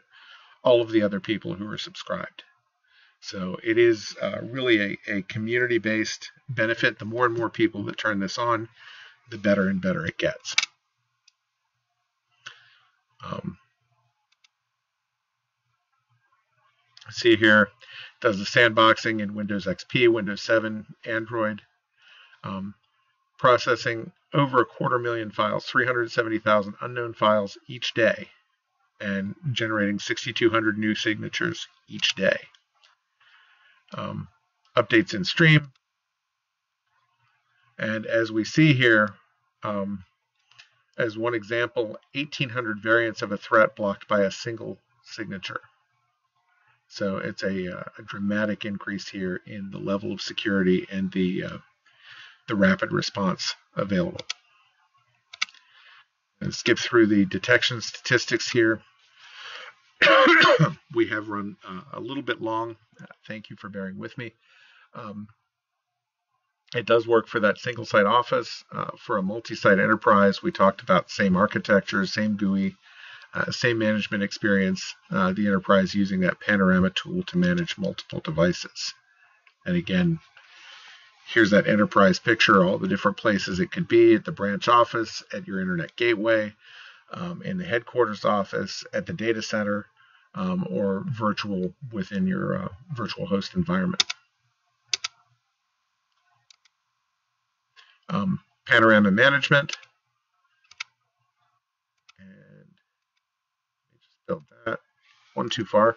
all of the other people who are subscribed. So it is really a community-based benefit. The more and more people that turn this on, the better and better it gets. See here, does the sandboxing in Windows XP, Windows 7, Android, processing over 250,000 files, 370,000 unknown files each day, and generating 6,200 new signatures each day. Updates in stream. And as we see here, as one example, 1,800 variants of a threat blocked by a single signature. So it's a dramatic increase here in the level of security and the rapid response available. And skip through the detection statistics here. We have run a little bit long. Thank you for bearing with me. It does work for that single site office. For a multi-site enterprise, we talked about same architecture, same GUI, same management experience, the enterprise using that panorama tool to manage multiple devices. And again, here's that enterprise picture, all the different places it could be: at the branch office, at your internet gateway, in the headquarters office, at the data center, or virtual within your virtual host environment. Panorama management. And let me just build that one too far.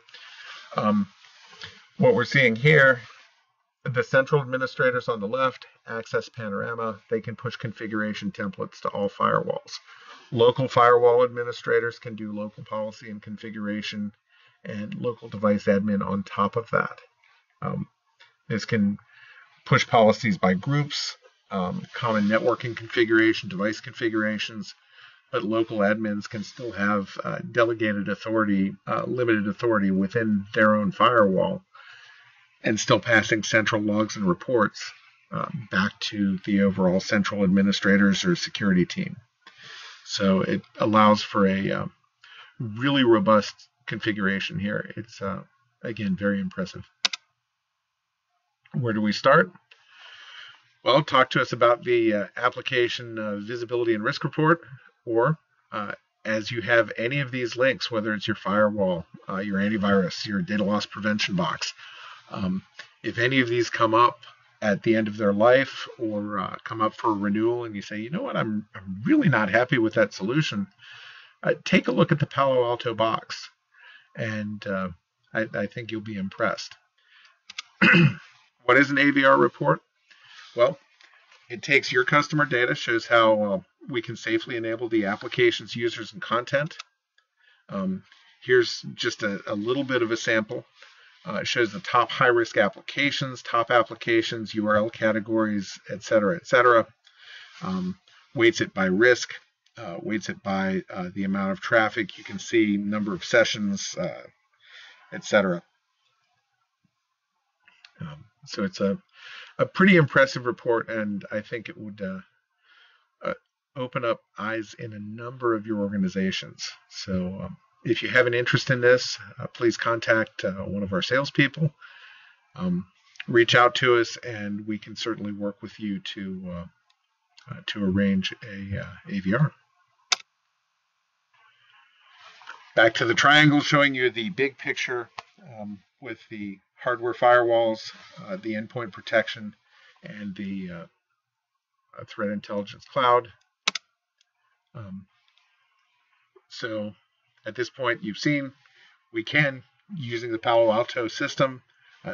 What we're seeing here, the central administrators on the left access Panorama. They can push configuration templates to all firewalls. Local firewall administrators can do local policy and configuration and local device admin on top of that. This can push policies by groups, common networking configuration, device configurations, but local admins can still have delegated authority, limited authority within their own firewall, and still passing central logs and reports back to the overall central administrators or security team. So it allows for a really robust configuration here. It's, again, very impressive. Where do we start? Well, talk to us about the application visibility and risk report, or as you have any of these links, whether it's your firewall, your antivirus, your data loss prevention box, If any of these come up at the end of their life or come up for a renewal and you say, you know what, I'm really not happy with that solution, take a look at the Palo Alto box, and I think you'll be impressed. What is an AVR report? Well, it takes your customer data, shows how we can safely enable the applications, users, and content. Here's just a little bit of a sample. It shows the top high-risk applications, URL categories, et cetera, weights it by risk, weights it by the amount of traffic. You can see number of sessions, et cetera. So it's a pretty impressive report, and I think it would open up eyes in a number of your organizations. So if you have an interest in this, please contact one of our salespeople. Reach out to us, and we can certainly work with you to arrange a AVR. Back to the triangle, showing you the big picture with the hardware firewalls, the endpoint protection, and the threat intelligence cloud. So at this point, you've seen we can, using the Palo Alto system,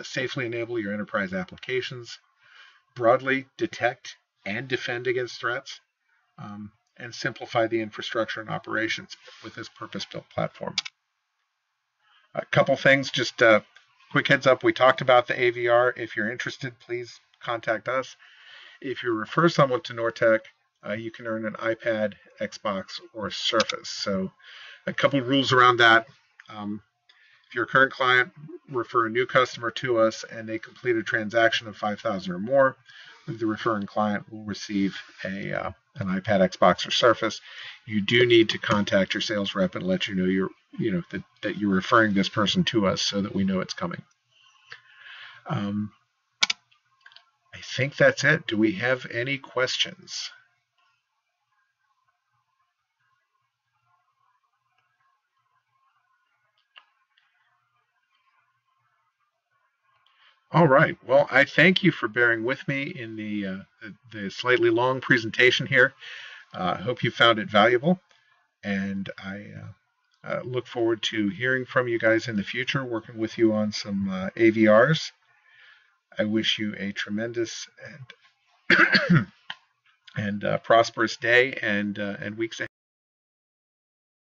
safely enable your enterprise applications, broadly detect and defend against threats, and simplify the infrastructure and operations with this purpose-built platform. A couple things, just quick heads up, we talked about the AVR. If you're interested, please contact us. If you refer someone to Nortec, you can earn an iPad, Xbox, or Surface. So a couple rules around that. If you're a current client, refer a new customer to us and they complete a transaction of $5,000 or more, the referring client will receive an iPad, Xbox, or Surface. You do need to contact your sales rep and let you know that you're referring this person to us so that we know it's coming. I think that's it. Do we have any questions? All right. Well, I thank you for bearing with me in the slightly long presentation here. I hope you found it valuable, and I look forward to hearing from you guys in the future, working with you on some AVRs. I wish you a tremendous and prosperous day and weeks ahead.